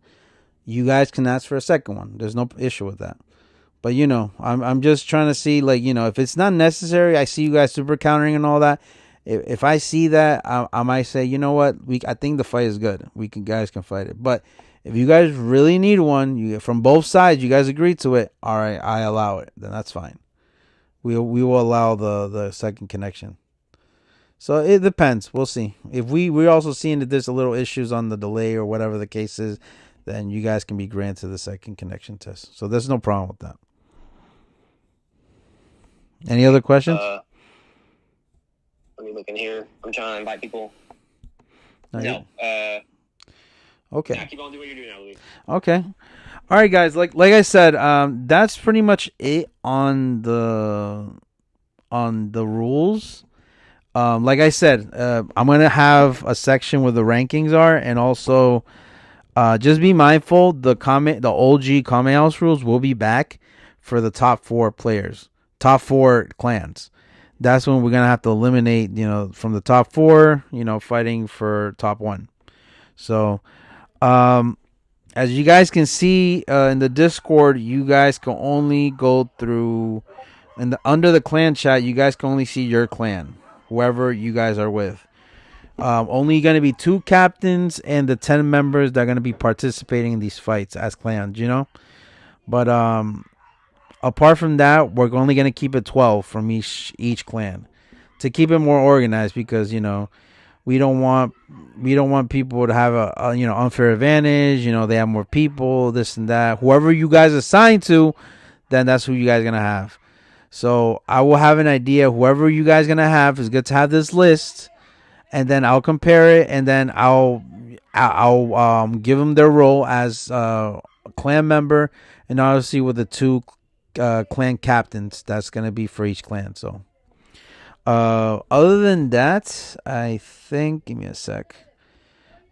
you guys can ask for a second one. There's no issue with that. But I'm just trying to see if it's not necessary. I see you guys super countering and all that. If I see that, I might say, you know what, I think the fight is good. Guys can fight it. But if you guys really need one, from both sides, you guys agree to it. All right, I allow it. Then that's fine. We will allow the second connection. So it depends. We'll see. If we're also seeing that there's a little issues on the delay or whatever the case is, then you guys can be granted the second connection test. So there's no problem with that. Any other questions? Let me look in here. I'm trying to invite people. No. Okay. Yeah, keep on doing what you're doing now, Louis. Okay. All right, guys. Like I said, that's pretty much it on the rules. Like I said, I'm gonna have a section where the rankings are, and also just be mindful the OG Kame House rules will be back for the top 4 players, top 4 clans. That's when we're gonna have to eliminate, from the top 4, fighting for top 1. So, as you guys can see in the Discord, you guys can only go through, and under the clan chat, you guys can only see your clan, whoever you guys are with. Only going to be 2 captains and the 10 members that are going to be participating in these fights as clans, But apart from that, we're only going to keep it 12 from each clan to keep it more organized, because we don't want people to have a unfair advantage. They have more people, this and that. Whoever you guys assign to, then that's who you guys are going to have. So I will have an idea. Whoever you guys are going to have, is good to have this list, and then I'll compare it, and then I'll give them their role as a clan member, and obviously with the 2 clan captains that's going to be for each clan. So other than that, I think, give me a sec.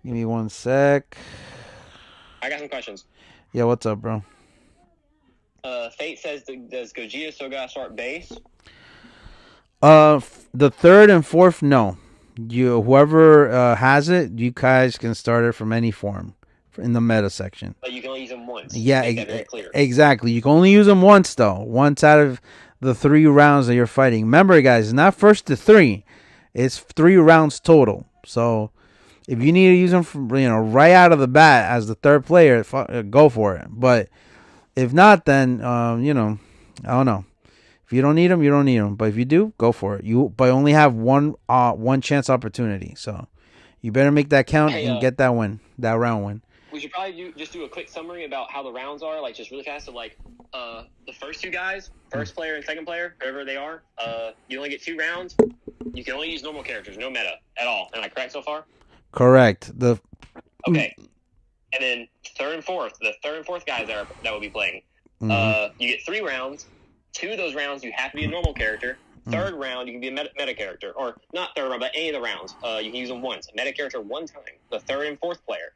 Give me 1 sec. I got some questions. Yeah, what's up, bro? Fate says, does Gogeta still gotta start base? The 3rd and 4th, no. Whoever has it, you guys can start it from any form in the meta section. But you can only use them once. Yeah, Make that very clear. Exactly. You can only use them once, though. Once out of the 3 rounds that you're fighting. Remember, guys, it's not 1st to 3. It's 3 rounds total. So if you need to use them from, right out of the bat as the 3rd player, go for it. But if not, then I don't know. If you don't need them, you don't need them. But if you do, go for it. But only have one chance opportunity. So you better make that count and get that round win. We should probably just do a quick summary about how the rounds are, like just really fast. So like the first 2 guys, first player and second player, whoever they are, you only get 2 rounds. You can only use normal characters, no meta at all. Am I correct so far? Correct. Okay. And then 3rd and 4th, the 3rd and 4th guys that will be playing. You get 3 rounds. 2 of those rounds, you have to be a normal character. 3rd round, you can be a meta character. Or not 3rd round, but any of the rounds. You can use them once. A meta character 1 time. The 3rd and 4th player.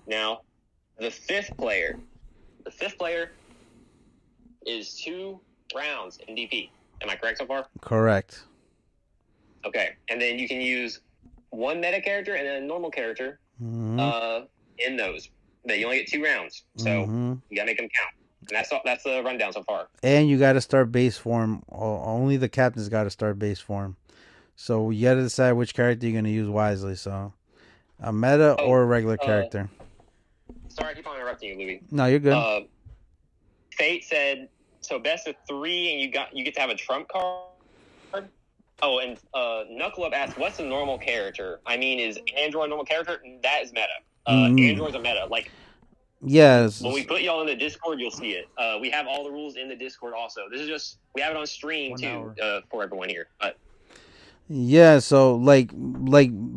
Now, the 5th player. The 5th player is 2 rounds in DP. Am I correct so far? Correct. Okay. And then you can use 1 meta character and then a normal character in those. But you only get 2 rounds. So you got to make them count. And that's the rundown so far. And you got to start base form. Only the captain's got to start base form. So you got to decide which character you're going to use wisely. So a meta or a regular character. Sorry, I keep on interrupting you, Louis. No, you're good. Fate said, so best of 3, and you get to have a trump card. Oh, and Knuckle Up asked, what's a normal character? I mean, is Android a normal character? That is meta. Android's a meta. Like, yes. When we put y'all in the Discord, you'll see it. We have all the rules in the Discord also. This is just, we have it on stream too, for everyone here. But yeah, so like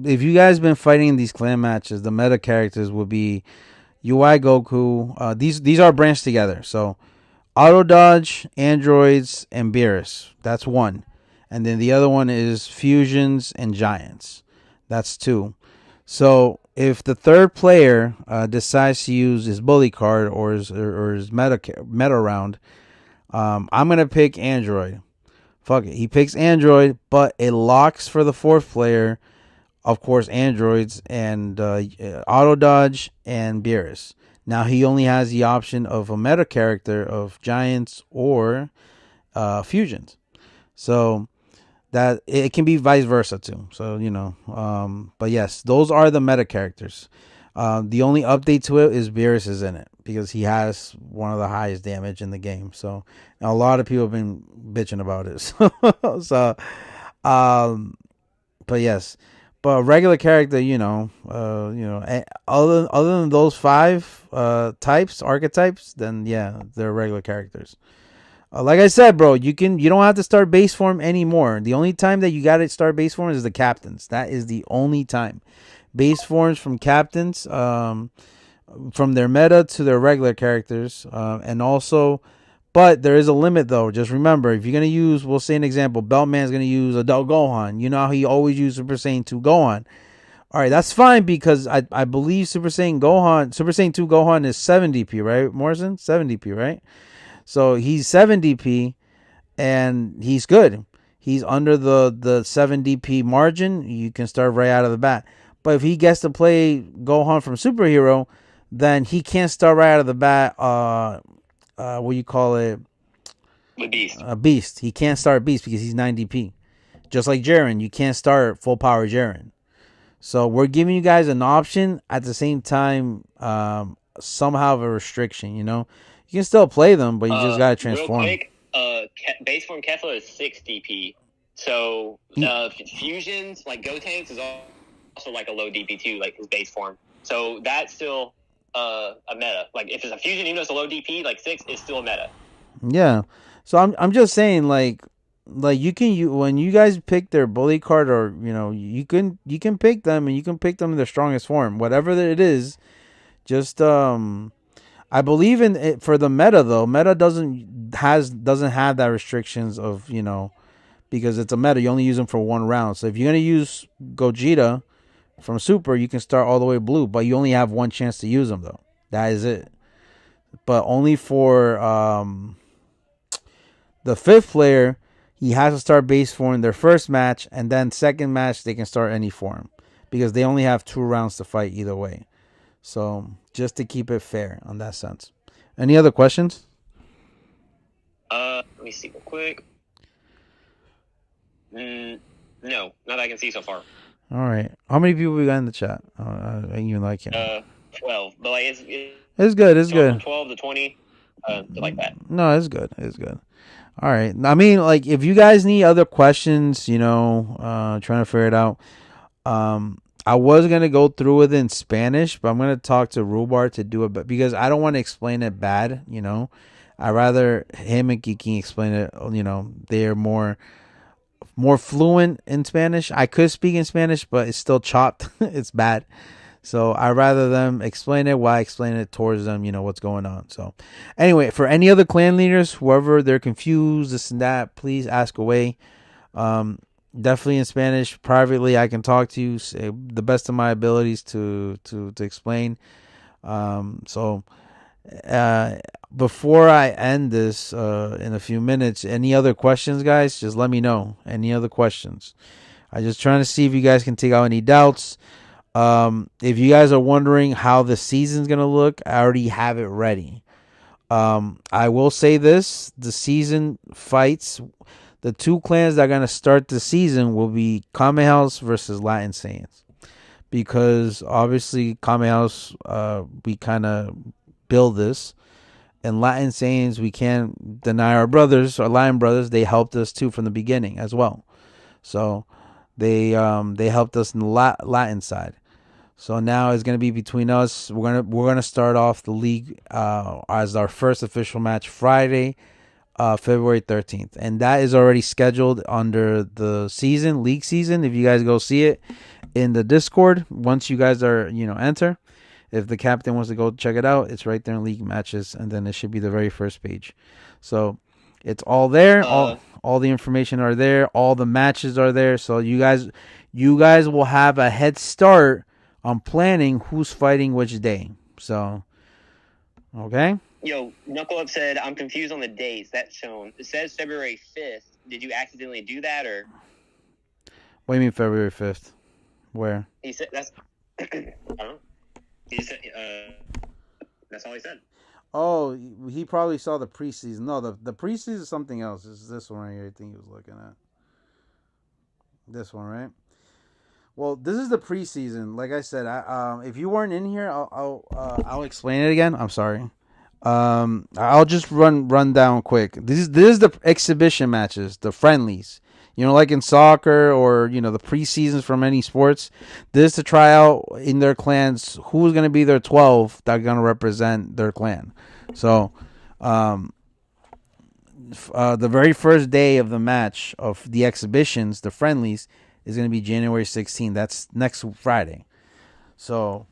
if you guys been fighting in these clan matches, the meta characters would be UI Goku. These are branched together. So Auto Dodge, Androids, and Beerus. That's 1. And then the other one is Fusions and Giants. That's 2. So if the 3rd player decides to use his bully card or his meta round, I'm gonna pick Android. Fuck it, he picks Android, but it locks for the 4th player, of course, Androids and Auto Dodge and Beerus. Now he only has the option of a meta character of Giants or Fusions. So that it can be vice versa too. So but yes, those are the meta characters. The only update to it is Beerus is in it because he has one of the highest damage in the game. So a lot of people have been bitching about it. So but yes, but regular character, other than those 5 archetypes, then yeah, they're regular characters. Like I said, bro, you don't have to start base form anymore. The only time that you got to start base form is the captains. That is the only time. Base forms from captains, from their meta to their regular characters, and also, but there is a limit though. Just remember, if you're gonna use, we'll say an example, Beltman's gonna use Adult Gohan. You know how he always used Super Saiyan 2 Gohan. All right, that's fine because I believe Super Saiyan 2 Gohan is 7 DP, right, Morrison? 7 DP, right? So he's 7 DP, and he's good. He's under the 7 DP margin. You can start right out of the bat. But if he gets to play Gohan from Superhero, then he can't start right out of the bat. What do you call it? With Beast. Beast. He can't start Beast because he's 9 DP. Just like Jiren, you can't start full power Jiren. So we're giving you guys an option at the same time, somehow of a restriction. You know, you can still play them, but you just gotta transform. Real quick, base form Kefla is 6 DP. So fusions like Gotenks is also like a low DP too, like his base form. So that's still a meta. Like if it's a fusion, even though it's a low DP, like 6 is still a meta. Yeah. So I'm just saying like when you guys pick their bully card, or you can pick them, and you can pick them in their strongest form, whatever it is. Just I believe in it for the meta though. Meta doesn't have that restrictions of because it's a meta. You only use them for one round. So if you're gonna use Gogeta from Super, you can start all the way blue, but you only have one chance to use them though. That is it. But only for the fifth player, he has to start base form their first match, and then second match they can start any form because they only have 2 rounds to fight either way. So just to keep it fair on that sense. Any other questions? Let me see real quick. No, not that I can see so far. All right. How many people we got in the chat? You like it? 12. But like it's good. It's good. From 12 to 20, like that. No, it's good. It's good. All right. I mean, like, if you guys need other questions, trying to figure it out. I was gonna go through with it in Spanish, but I'm gonna talk to Rubar to do it, but because I don't want to explain it bad, I rather him and Kiki explain it. They're more fluent in Spanish. I could speak in Spanish, but it's still chopped. It's bad. So I'd rather them explain it while I explain it towards them, what's going on. So anyway, for any other clan leaders, whoever they're confused, this and that, please ask away. Definitely in Spanish. Privately, I can talk to you, say the best of my abilities to explain. So before I end this in a few minutes, any other questions, guys? Just let me know. Any other questions? I'm just trying to see if you guys can take out any doubts. If you guys are wondering how the season's going to look, I already have it ready. I will say this. The season fights, the 2 clans that are going to start the season will be Kame House versus Latin Saiyans. Because obviously Kame House, we kind of build this. And Latin Saiyans, we can't deny our Lion brothers, they helped us too from the beginning as well. So they helped us in the Latin side. So now it's gonna be between us. We're gonna start off the league as our first official match Friday, February 13th, and that is already scheduled under the league season. If you guys go see it in the Discord, once you guys are enter, if the captain wants to go check it out, it's right there in league matches, and then it should be the very first page. So it's all there. All the information are there. All the matches are there. So you guys will have a head start on planning who's fighting which day. So, okay. Yo, Knuckle Up said, I'm confused on the dates. That's shown. It says February 5th. Did you accidentally do that, or? What do you mean February 5th? Where? He said, that's... I don't know. He said, that's all he said. Oh, he probably saw the preseason. No, the preseason is something else. It's this one right here I think he was looking at. This one, right? Well, this is the preseason. Like I said, if you weren't in here, I'll explain it again. I'm sorry. I'll just run down quick. This is the exhibition matches, the friendlies. Like in soccer or the preseasons from any sports. This is to try out in their clans who's going to be their 12 that are going to represent their clan. So, the very first day of the match of the exhibitions, the friendlies, is going to be January 16th. That's next Friday. So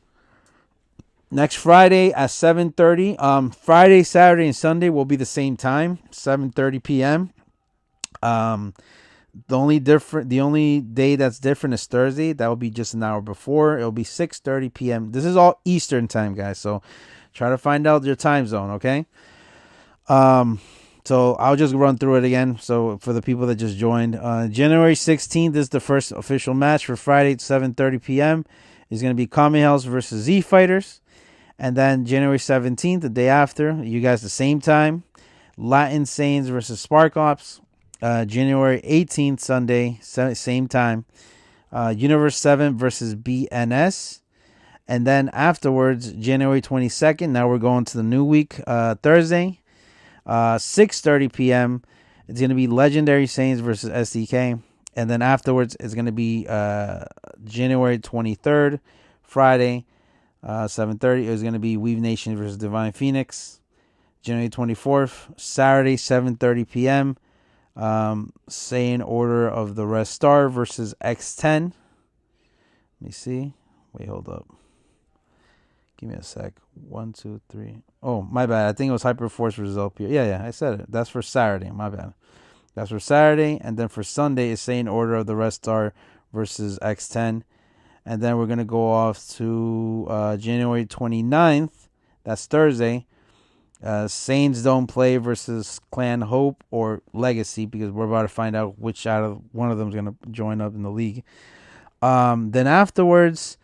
next Friday at 7:30. Friday, Saturday, and Sunday will be the same time, 7:30 p.m. The only day that's different is Thursday. That will be just an hour before. It'll be 6:30 p.m. This is all Eastern time, guys. So try to find out your time zone, okay? So I'll just run through it again. So for the people that just joined, January 16th is the first official match for Friday at 7:30 p.m. is going to be Kami House versus Z Fighters. And then January 17th, the day after, you guys the same time, Latin Saints versus Spark Ops. January 18th, Sunday, same time, Universe 7 versus BNS. And then afterwards, January 22nd, now we're going to the new week, Thursday, 6:30 p.m. It's going to be Legendary Saints versus SDK. And then afterwards, it's going to be January 23rd, Friday, 7:30. It's going to be Weave Nation versus Divine Phoenix. January 24th, Saturday, 7:30 p.m. Saiyan Order of the Red Star versus X10. Let me see. Wait, hold up. Give me a sec. 1, 2, 3. Oh, my bad. I think it was Hyperforce versus LP. Yeah, I said it. That's for Saturday. My bad. That's for Saturday. And then for Sunday, it's Saiyan Order of the Red Star versus X10. And then we're going to go off to January 29th. That's Thursday. Saints Don't Play versus Clan Hope or Legacy, because we're about to find out which out of one of them is going to join up in the league. Then afterwards,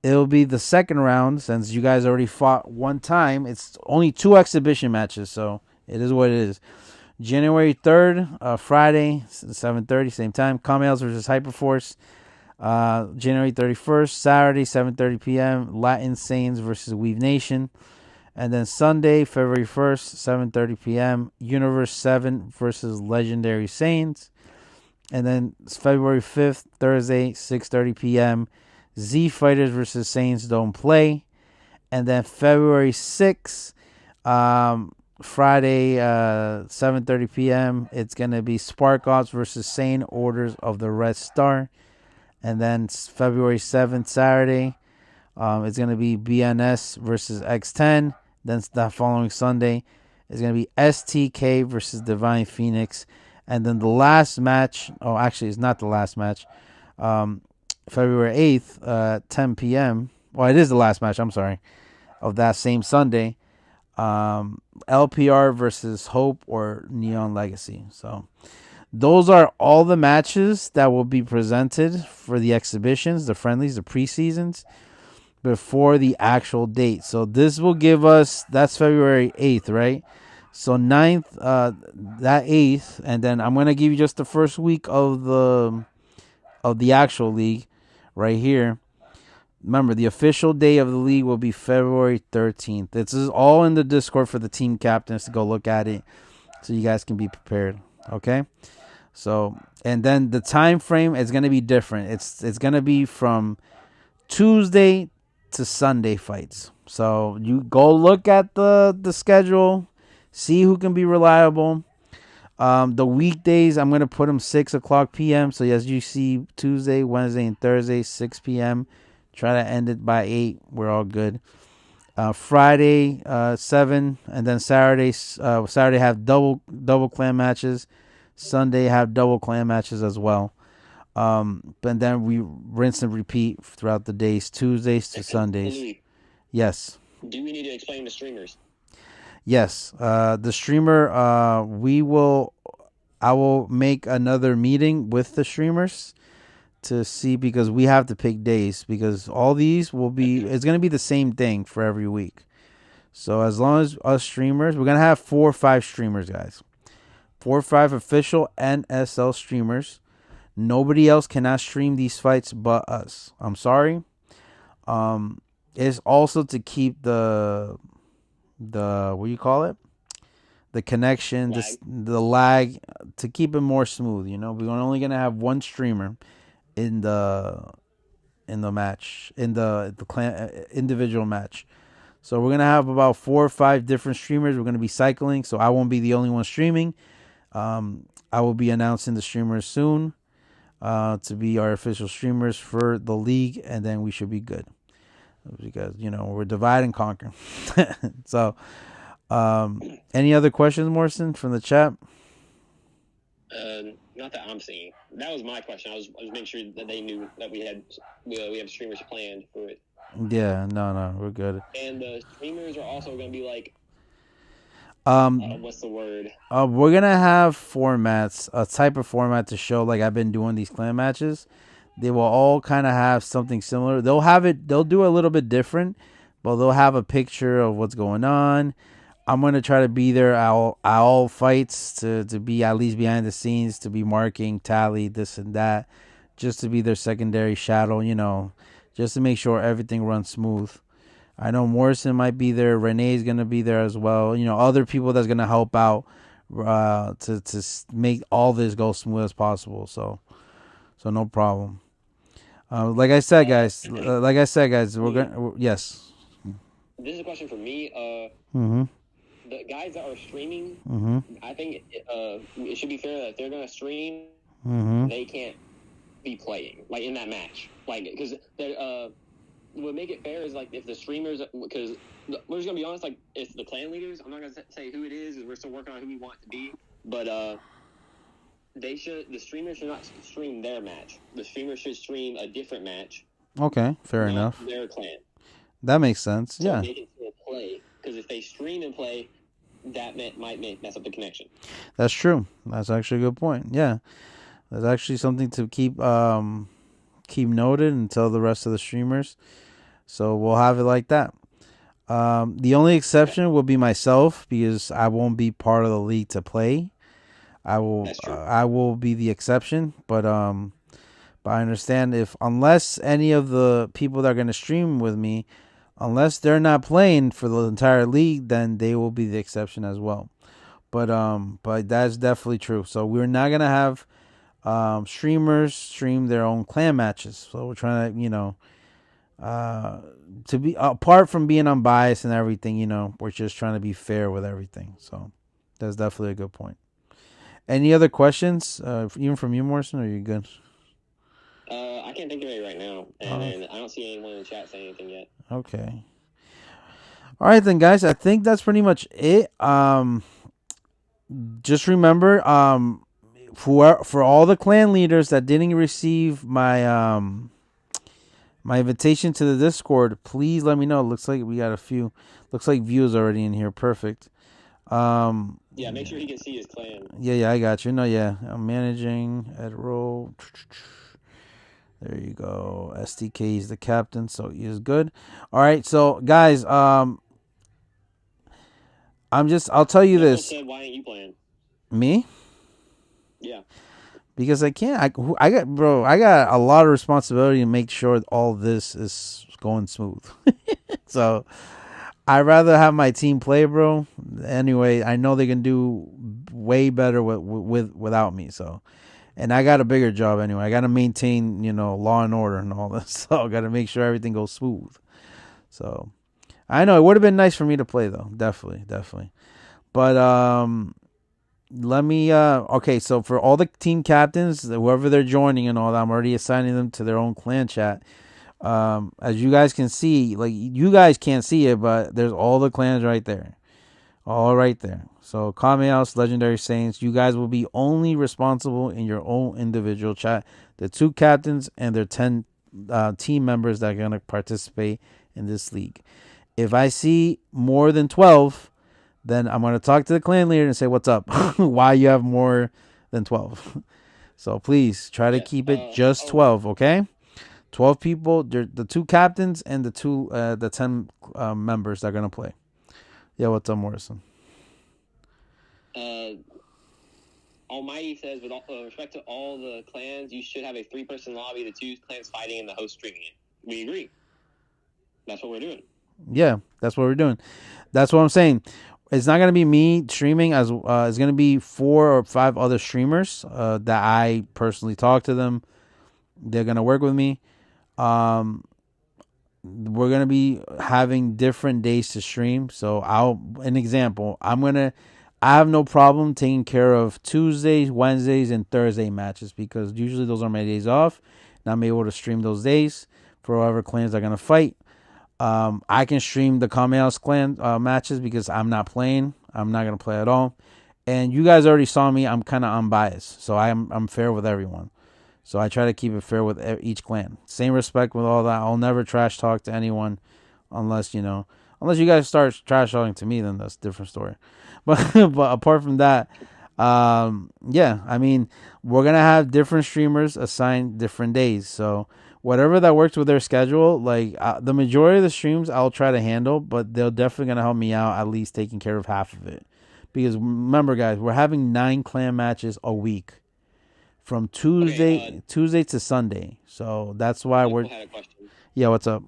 it'll be the second round. Since you guys already fought one time, it's only 2 exhibition matches, so it is what it is. January 3rd, Friday, 7:30, same time, Kamels versus Hyperforce. January 31st, Saturday, 7:30 p.m., Latin Saints versus Weave Nation. And then Sunday, February 1st, 7:30 p.m., Universe 7 versus Legendary Saints. And then February 5th, Thursday, 6:30 p.m., Z Fighters versus Saints Don't Play. And then February 6th, Friday, 7:30 p.m., it's going to be Spark Ops versus Saiyan Orders of the Red Star. And then February 7th, Saturday, it's going to be BNS versus X10. Then that following Sunday is going to be STK versus Divine Phoenix. And then the last match, actually, it's not the last match, February 8th, 10 p.m. Well, it is the last match, I'm sorry, of that same Sunday. LPR versus Hope or Neon Legacy. So those are all the matches that will be presented for the exhibitions, the friendlies, the preseasons, before the actual date. So this will give us, that's February 8th, right? So 9th, that 8th, and then I'm going to give you just the first week of the actual league right here. Remember, the official day of the league will be February 13th. This is all in the Discord for the team captains to go look at it so you guys can be prepared, okay? So, and then the time frame is going to be different. It's going to be from Tuesday to Sunday fights. So you go look at the schedule, see who can be reliable. The weekdays, I'm going to put them 6 o'clock p.m. So as you see, Tuesday, Wednesday, and Thursday, 6 p.m. Try to end it by 8. We're all good. Friday, 7, and then Saturday have double clan matches. Sunday have double clan matches as well. But then we rinse and repeat throughout the days, Tuesdays to Sundays. Louis, yes. Do we need to explain the streamers? Yes. The streamer, I will make another meeting with the streamers to see, because we have to pick days, because all these it's going to be the same thing for every week. So as long as us streamers, we're going to have 4 or 5 streamers, guys. 4 or 5 official NSL streamers. Nobody else cannot stream these fights but us. I'm sorry. It's also to keep the what do you call it? The connection, the lag, to keep it more smooth. You know, we're only gonna have one streamer in the match, in the clan individual match. So we're gonna have about 4 or 5 different streamers. We're gonna be cycling, so I won't be the only one streaming. I will be announcing the streamers soon to be our official streamers for the league, and then we should be good, because we're divide and conquer. So, any other questions, Morrison, from the chat? Not that I'm seeing. That was my question. I was making sure that they knew that we have streamers planned for it. Yeah, no, we're good. And the streamers are also going to be like, what's the word? We're gonna have formats, a type of format to show, like I've been doing these clan matches. they will all kind of have something similar. They'll do a little bit different, but they'll have a picture of what's going on. I'm gonna try to be there at all fights to be at least behind the scenes, to be marking, tally, this and that, just to be their secondary shadow, just to make sure everything runs smooth. I know Morrison might be there. Renee's gonna be there as well. Other people that's gonna help out to make all this go smooth as possible. So no problem. Like I said, guys. We're gonna yes. This is a question for me. Mm-hmm. The guys that are streaming, Mm-hmm. I think it should be fair that if they're going to stream, Mm-hmm. they can't be playing like in that match, like because what make it fair is like if the streamers, because we're just gonna be honest, like if the clan leaders, I'm not gonna say who it is, we're still working on who we want it to be, but the streamers should not stream their match. The streamers should stream a different match. Okay, fair enough. Their clan. That makes sense. So yeah. they can still play, because if they stream and play, that might mess up the connection. That's true. That's actually a good point. Yeah, that's actually something to keep noted and tell the rest of the streamers. So we'll have it like that. The only exception will be myself, because I won't be part of the league to play. I will be the exception, but I understand unless any of the people that are going to stream with me, unless they're not playing for the entire league, then they will be the exception as well. But that's definitely true. So we're not gonna have streamers stream their own clan matches. So we're trying to, to be apart from being unbiased and everything. We're just trying to be fair with everything. So that's definitely a good point. Any other questions, even from you, Morrison? Or are you good? I can't think of it right now, and I don't see anyone in the chat saying anything yet. Okay. All right then, guys. I think that's pretty much it. Just remember, for all the clan leaders that didn't receive my my invitation to the Discord, please let me know. Looks like we got a few. Looks like views already in here. Perfect. Yeah, make sure he can see his clan. Yeah, I got you. No, yeah, I'm managing at roll. There you go. SDK is the captain, so he is good. All right, so guys, I'll tell you this. Said, why ain't you playing? Me? Yeah. Because I can't. I got a lot of responsibility to make sure all this is going smooth. So I'd rather have my team play, bro. Anyway, I know they can do way better without me. So, and I got a bigger job anyway. I got to maintain, law and order and all this. So I got to make sure everything goes smooth. So I know it would have been nice for me to play though. Definitely. But let me okay, so for all the team captains, whoever they're joining and all that, I'm already assigning them to their own clan chat. As you guys can see, like you guys can't see it, but there's all the clans right there. All right there. So Kamehouse, Legendary Saints, you guys will be only responsible in your own individual chat. The 2 captains and their 10 team members that are going to participate in this league. If I see more than 12, then I'm going to talk to the clan leader and say, what's up? Why you have more than 12? So please try to keep it just 12, okay? 12 people, the 2 captains and the 10 members that are going to play. Yeah, what's up, Morrison? Almighty says, with respect to all the clans, you should have a 3-person lobby, the 2 clans fighting and the host streaming it. We agree. That's what we're doing. Yeah, that's what we're doing. That's what I'm saying. It's not going to be me streaming. It's going to be 4 or 5 other streamers that I personally talk to them. They're going to work with me. We're going to be having different days to stream. So an example, I have no problem taking care of Tuesdays, Wednesdays, and Thursday matches because usually those are my days off. And I'm able to stream those days for whatever clans are going to fight. I can stream the Kamehouse clan matches because I'm not playing. I'm not going to play at all. And you guys already saw me. I'm kind of unbiased. So I'm fair with everyone. So I try to keep it fair with each clan. Same respect with all that. I'll never trash talk to anyone unless you guys start trash talking to me, then that's a different story. But apart from that, Yeah, I mean, we're gonna have different streamers assigned different days, so whatever that works with their schedule, like the majority of the streams I'll try to handle, but they're definitely gonna help me out, at least taking care of half of it. Because remember, guys, we're having 9 clan matches a week from Okay, Tuesday to Sunday, so that's why Knuckle had a question. yeah. What's up?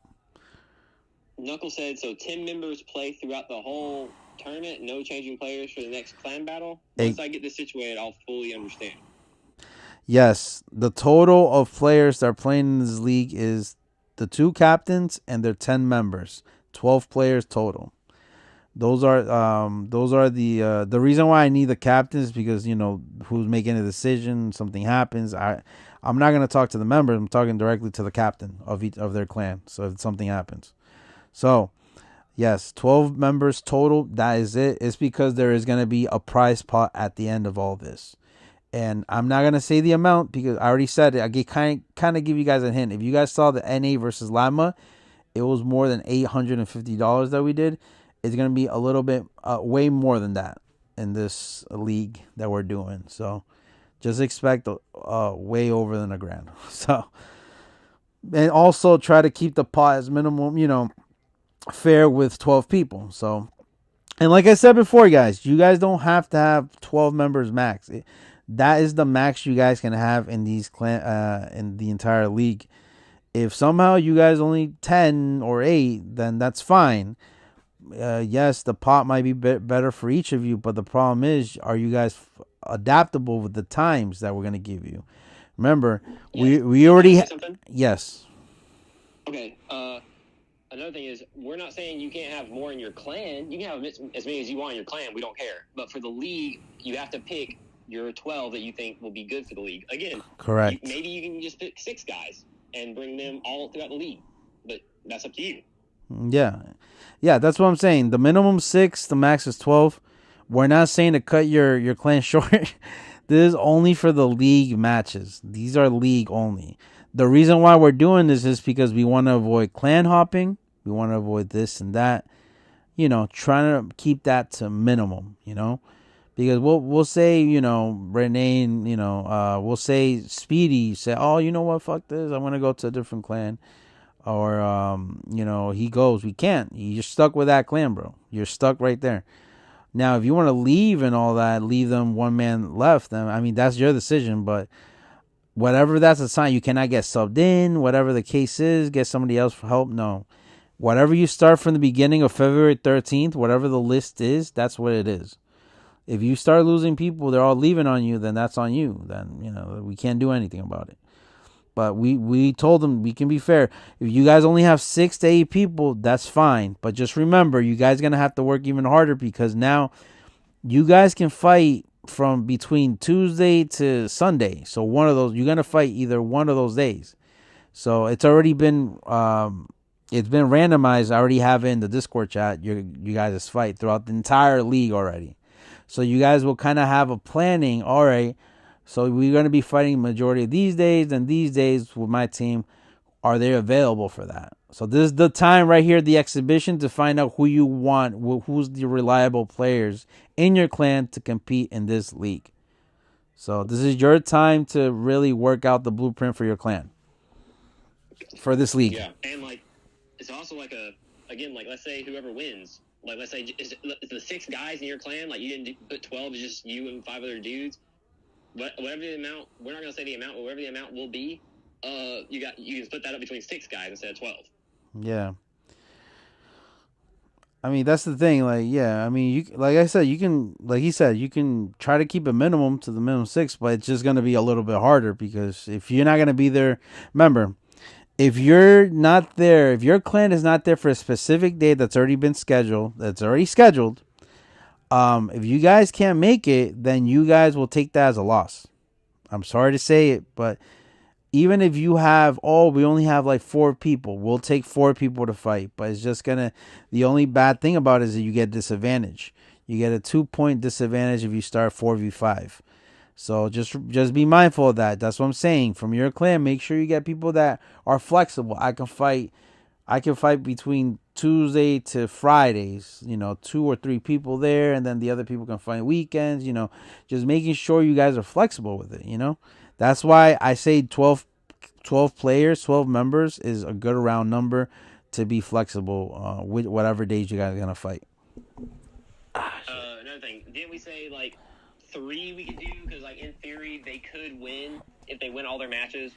Knuckle said, so 10 members play throughout the whole tournament, no changing players for the next clan battle? Once I get this situated, I'll fully understand. Yes, the total of players that are playing in this league is the 2 captains and their 10 members, 12 players total. Those are the reason why I need the captains, because who's making a decision, something happens. I'm not gonna talk to the members. I'm talking directly to the captain of each of their clan. So if something happens, so yes, 12 members total. That is it. It's because there is gonna be a prize pot at the end of all this. And I'm not gonna say the amount because I already said it. I get kind of give you guys a hint. If you guys saw the NA versus Lama, it was more than $850 that we did. It's gonna be a little bit, way more than that in this league that we're doing. So just expect way over than a grand. So, and also try to keep the pot as minimum, fair with 12 people. So, and like I said before, guys, you guys don't have to have 12 members max. That is the max you guys can have in these in the entire league. If somehow you guys only 10 or 8, then that's fine. Yes, the pot might be better for each of you, but the problem is, are you guys adaptable with the times that we're gonna give you? Remember, we already yes. Okay. Another thing is, we're not saying you can't have more in your clan. You can have as many as you want in your clan. We don't care. But for the league, you have to pick your 12 that you think will be good for the league. Again, correct. Maybe you can just pick 6 guys and bring them all throughout the league. But that's up to you. Yeah, that's what I'm saying. The minimum 6, the max is 12. We're not saying to cut your clan short. This is only for the league matches. These are league only. The reason why we're doing this is because we want to avoid clan hopping. We want to avoid this and that. Trying to keep that to minimum. Because we'll say, Renee, and we'll say Speedy say, oh, you know what, fuck this, I want to go to a different clan. Or he goes, we can't. You're stuck with that clan, bro. You're stuck right there. Now, if you want to leave and all that, leave them one man left, then I mean that's your decision. But whatever that's a sign, you cannot get subbed in. Whatever the case is, get somebody else for help. No, whatever you start from the beginning of February 13th, whatever the list is, that's what it is. If you start losing people, they're all leaving on you, then that's on you. Then we can't do anything about it. But we told them we can be fair. If you guys only have 6 to 8 people, that's fine. But just remember, you guys are going to have to work even harder, because now you guys can fight from between Tuesday to Sunday. So one of those, you're going to fight either one of those days. So it's already been it's been randomized. I already have it in the Discord chat, you guys' fight throughout the entire league already. So you guys will kind of have a planning, all right, so we're going to be fighting majority of these days, and these days with my team, are they available for that? So this is the time right here, the exhibition, to find out who you want, who's the reliable players in your clan to compete in this league. So this is your time to really work out the blueprint for your clan for this league. Yeah, and it's also again, let's say whoever wins, let's say is the 6 guys in your clan, you didn't put 12, it's just you and 5 other dudes. Whatever the amount, we're not gonna say the amount, but whatever the amount will be, you can split that up between 6 guys instead of 12. Yeah. I mean, that's the thing. I mean, you, like I said, you can, like he said, you can try to keep a minimum to the minimum 6, but it's just gonna be a little bit harder, because if you're not gonna be there, remember, if you're not there, if your clan is not there for a specific day that's already scheduled, if you guys can't make it, then you guys will take that as a loss. I'm sorry to say it, but even if you have, we only have 4 people, we'll take 4 people to fight. But it's just the only bad thing about it is that you get disadvantage. You get a 2-point disadvantage if you start 4v5. So just be mindful of that. That's what I'm saying. From your clan, make sure you get people that are flexible. I can fight I can fight between Tuesday to Fridays, 2 or 3 people there, and then the other people can fight weekends, just making sure you guys are flexible with it. That's why I say 12 players, 12 members is a good round number to be flexible with whatever days you guys are going to fight. Another thing, didn't we say like 3 we could do? Because like in theory they could win if they win all their matches.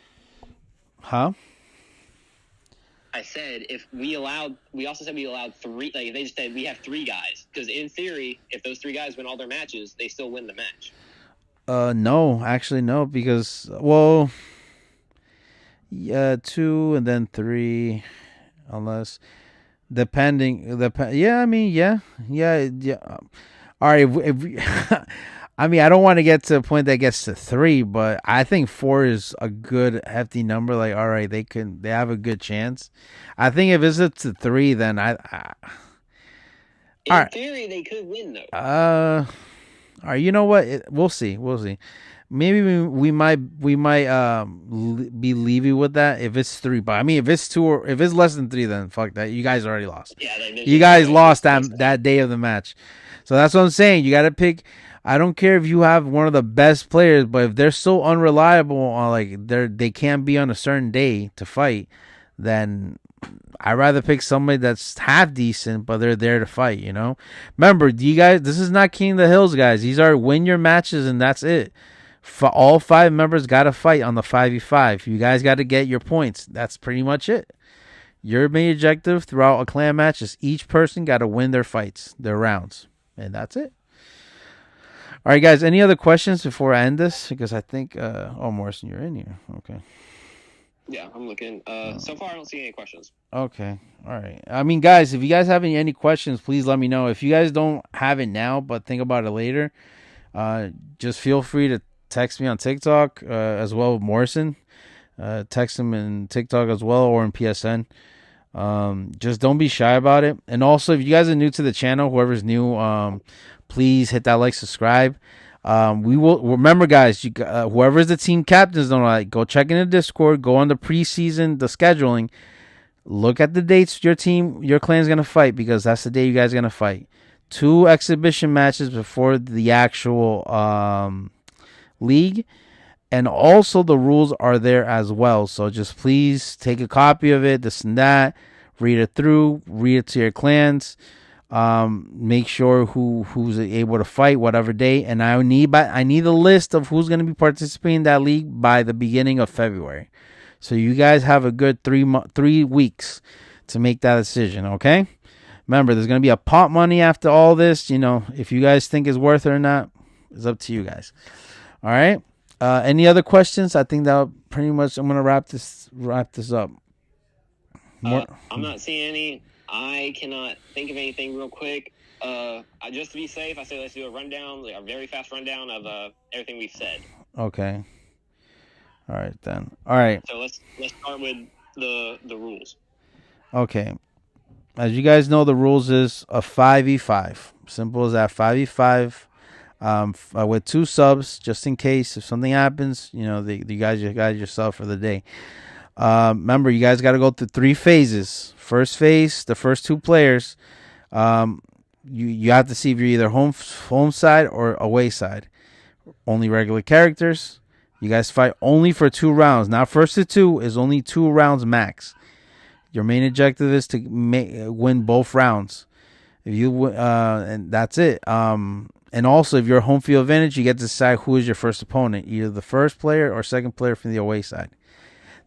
Huh? I said we also said we allowed 3. Like they just said we have 3 guys because in theory, if those 3 guys win all their matches, they still win the match. No, actually no, because 2 and then 3, unless depending. Yeah, I mean, yeah. All right, I mean, I don't want to get to a point that gets to 3, but I think 4 is a good hefty number. Like, all right, they have a good chance. I think if it's up to 3, then in right. theory they could win though. All right, you know what? We'll see. Maybe we might be leaving with that if it's 3. But I mean, if it's 2 or if it's less than 3, then fuck that. You guys already lost. Yeah, you guys lost that day of the match. So that's what I'm saying. You got to pick. I don't care if you have one of the best players, but if they're so unreliable on they can't be on a certain day to fight, then I'd rather pick somebody that's half decent, but they're there to fight. Remember, you guys, this is not King of the Hills, guys. These are win your matches and that's it. All 5 members got to fight on the 5v5. You guys got to get your points. That's pretty much it. Your main objective throughout a clan match is each person got to win their fights, their rounds. And that's it. All right, guys. Any other questions before I end this? Because I think, Morrison, you're in here. Okay. Yeah, I'm looking. So far, I don't see any questions. Okay. All right. I mean, guys, if you guys have any questions, please let me know. If you guys don't have it now, but think about it later, just feel free to text me on TikTok as well, Morrison. Text him in TikTok as well or in PSN. Just don't be shy about it. And also, if you guys are new to the channel, whoever's new, please hit that like, subscribe. We will remember, guys. Whoever's the team captains, go check in the Discord. Go on the preseason, the scheduling. Look at the dates your clan is gonna fight because that's the day you guys are gonna fight. 2 exhibition matches before the actual league. And also the rules are there as well. So just please take a copy of it, this and that. Read it through. Read it to your clans. Make sure who's able to fight whatever day. And I need a list of who's going to be participating in that league by the beginning of February. So you guys have a good 3 weeks to make that decision, okay? Remember, there's going to be a pot money after all this. If you guys think it's worth it or not, it's up to you guys. All right? Any other questions? I think that pretty much I'm gonna wrap this up. I'm not seeing any. I cannot think of anything real quick. Just to be safe, I say let's do a rundown, a very fast rundown of everything we've said. Okay. All right then. All right. So let's start with the rules. Okay. As you guys know, the rules is a 5v5. Simple as that. 5v5. With 2 subs, just in case if something happens, you guys yourself for the day. Remember, you guys got to go through 3 phases. First phase, the first 2 players, you have to see if you're either home side or away side. Only regular characters. You guys fight only for 2 rounds. Now, first to 2 is only 2 rounds max. Your main objective is to win both rounds. If you and that's it. And also, if you're home field advantage, you get to decide who is your first opponent, either the first player or second player from the away side.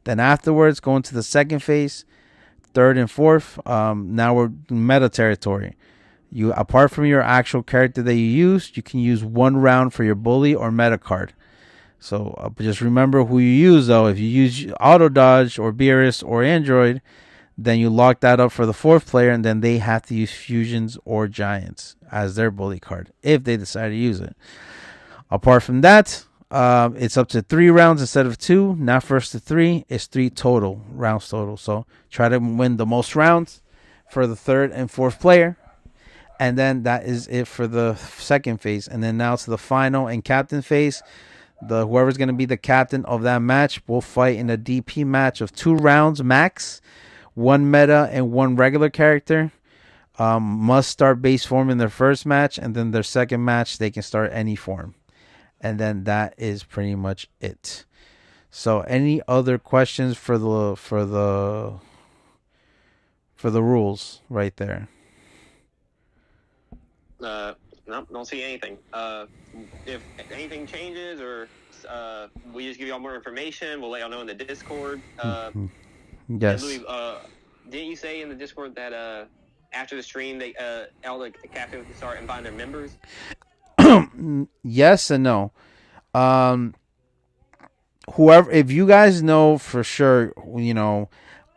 Then afterwards, go into the second phase, 3rd and 4th. Now we're in meta territory. You, apart from your actual character that you used, you can use 1 round for your bully or meta card. So just remember who you use, though. If you use Auto Dodge or Beerus or Android, then you lock that up for the 4th player, and then they have to use Fusions or Giants as their bully card if they decide to use it. Apart from that, it's up to 3 rounds instead of 2. Not first to 3. It's 3 rounds total. So try to win the most rounds for the 3rd and 4th player. And then that is it for the second phase. And then now to the final and captain phase. Whoever's going to be the captain of that match will fight in a DP match of 2 rounds max one meta and one regular character must start base form in their first match, and then their second match they can start any form, and then that is pretty much it. So, any other questions for the rules right there? No, don't see anything. If anything changes or we just give y'all more information, we'll let y'all know in the Discord. Yes. Louis, didn't you say in the Discord that after the stream, all the captains can start inviting their members? Yes and no. Whoever, if you guys know for sure, all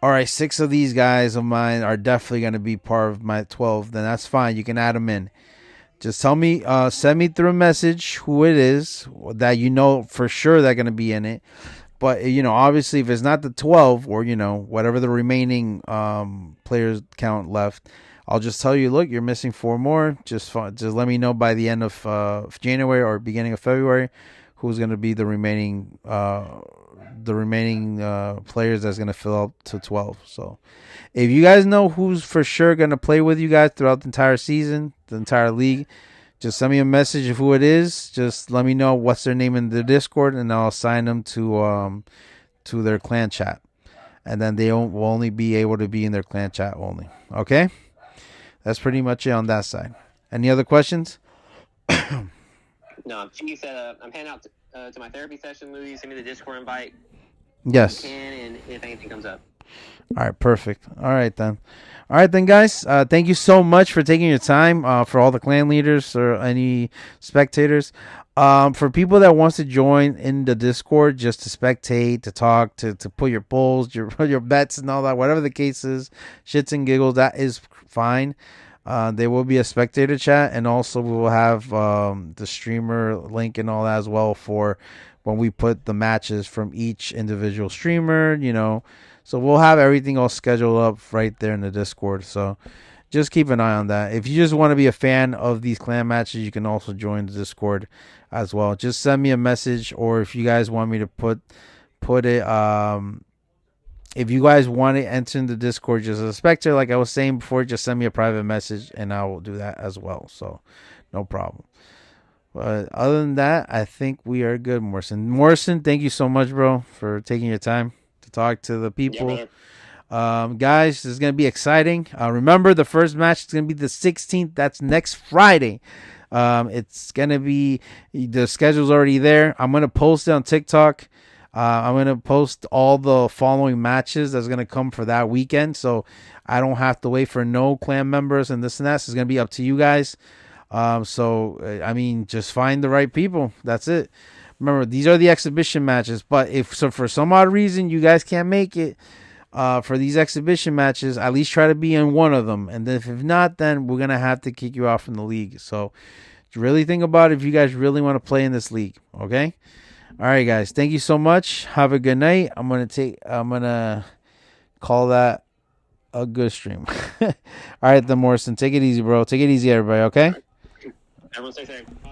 right, 6 of these guys of mine are definitely going to be part of my 12, then that's fine. You can add them in. Just tell me, send me through a message who it is that you know for sure they're going to be in it. But, obviously, if it's not the 12 or, whatever the remaining players count left, I'll just tell you, look, you're missing 4 more. Just let me know by the end of January or beginning of February who's going to be the remaining players that's going to fill up to 12. So if you guys know who's for sure going to play with you guys throughout the entire season, the entire league, just send me a message of who it is. Just let me know what's their name in the Discord, and I'll assign them to their clan chat. And then they will only be able to be in their clan chat only. Okay? That's pretty much it on that side. Any other questions? No, she said I'm heading out to my therapy session, Louis. Send me the Discord invite. Yes. You can, and if anything comes up. All right, perfect. All right, then, guys. Thank you so much for taking your time. For all the clan leaders or any spectators, for people that wants to join in the Discord just to spectate, to talk, to put your polls, your bets, and all that, whatever the case is, shits and giggles, that is fine. There will be a spectator chat, and also we will have the streamer link and all that as well for when we put the matches from each individual streamer, So we'll have everything all scheduled up right there in the Discord. So just keep an eye on that. If you just want to be a fan of these clan matches, you can also join the Discord as well. Just send me a message, or if you guys want me to put it, if you guys want to enter in the Discord just as a spectator, like I was saying before, just send me a private message and I will do that as well. So no problem. But other than that, I think we are good, Morrison. Morrison, thank you so much, bro, for taking your time to talk to the people. Yeah, guys, this is going to be exciting. Remember, the first match is going to be the 16th. That's next Friday. It's going to be, the schedule's already there. I'm going to post it on TikTok. I'm going to post all the following matches that's going to come for that weekend. So I don't have to wait for no clan members and this and that. So it's going to be up to you guys. Just find the right people. That's it. Remember, these are the exhibition matches. But if so, for some odd reason you guys can't make it for these exhibition matches, at least try to be in one of them. And if not, then we're going to have to kick you off from the league. So really think about it if you guys really want to play in this league. Okay? All right, guys. Thank you so much. Have a good night. I'm gonna call that a good stream. All right, then, Morrison. Take it easy, bro. Take it easy, everybody. Okay. Everyone stay safe. Bye.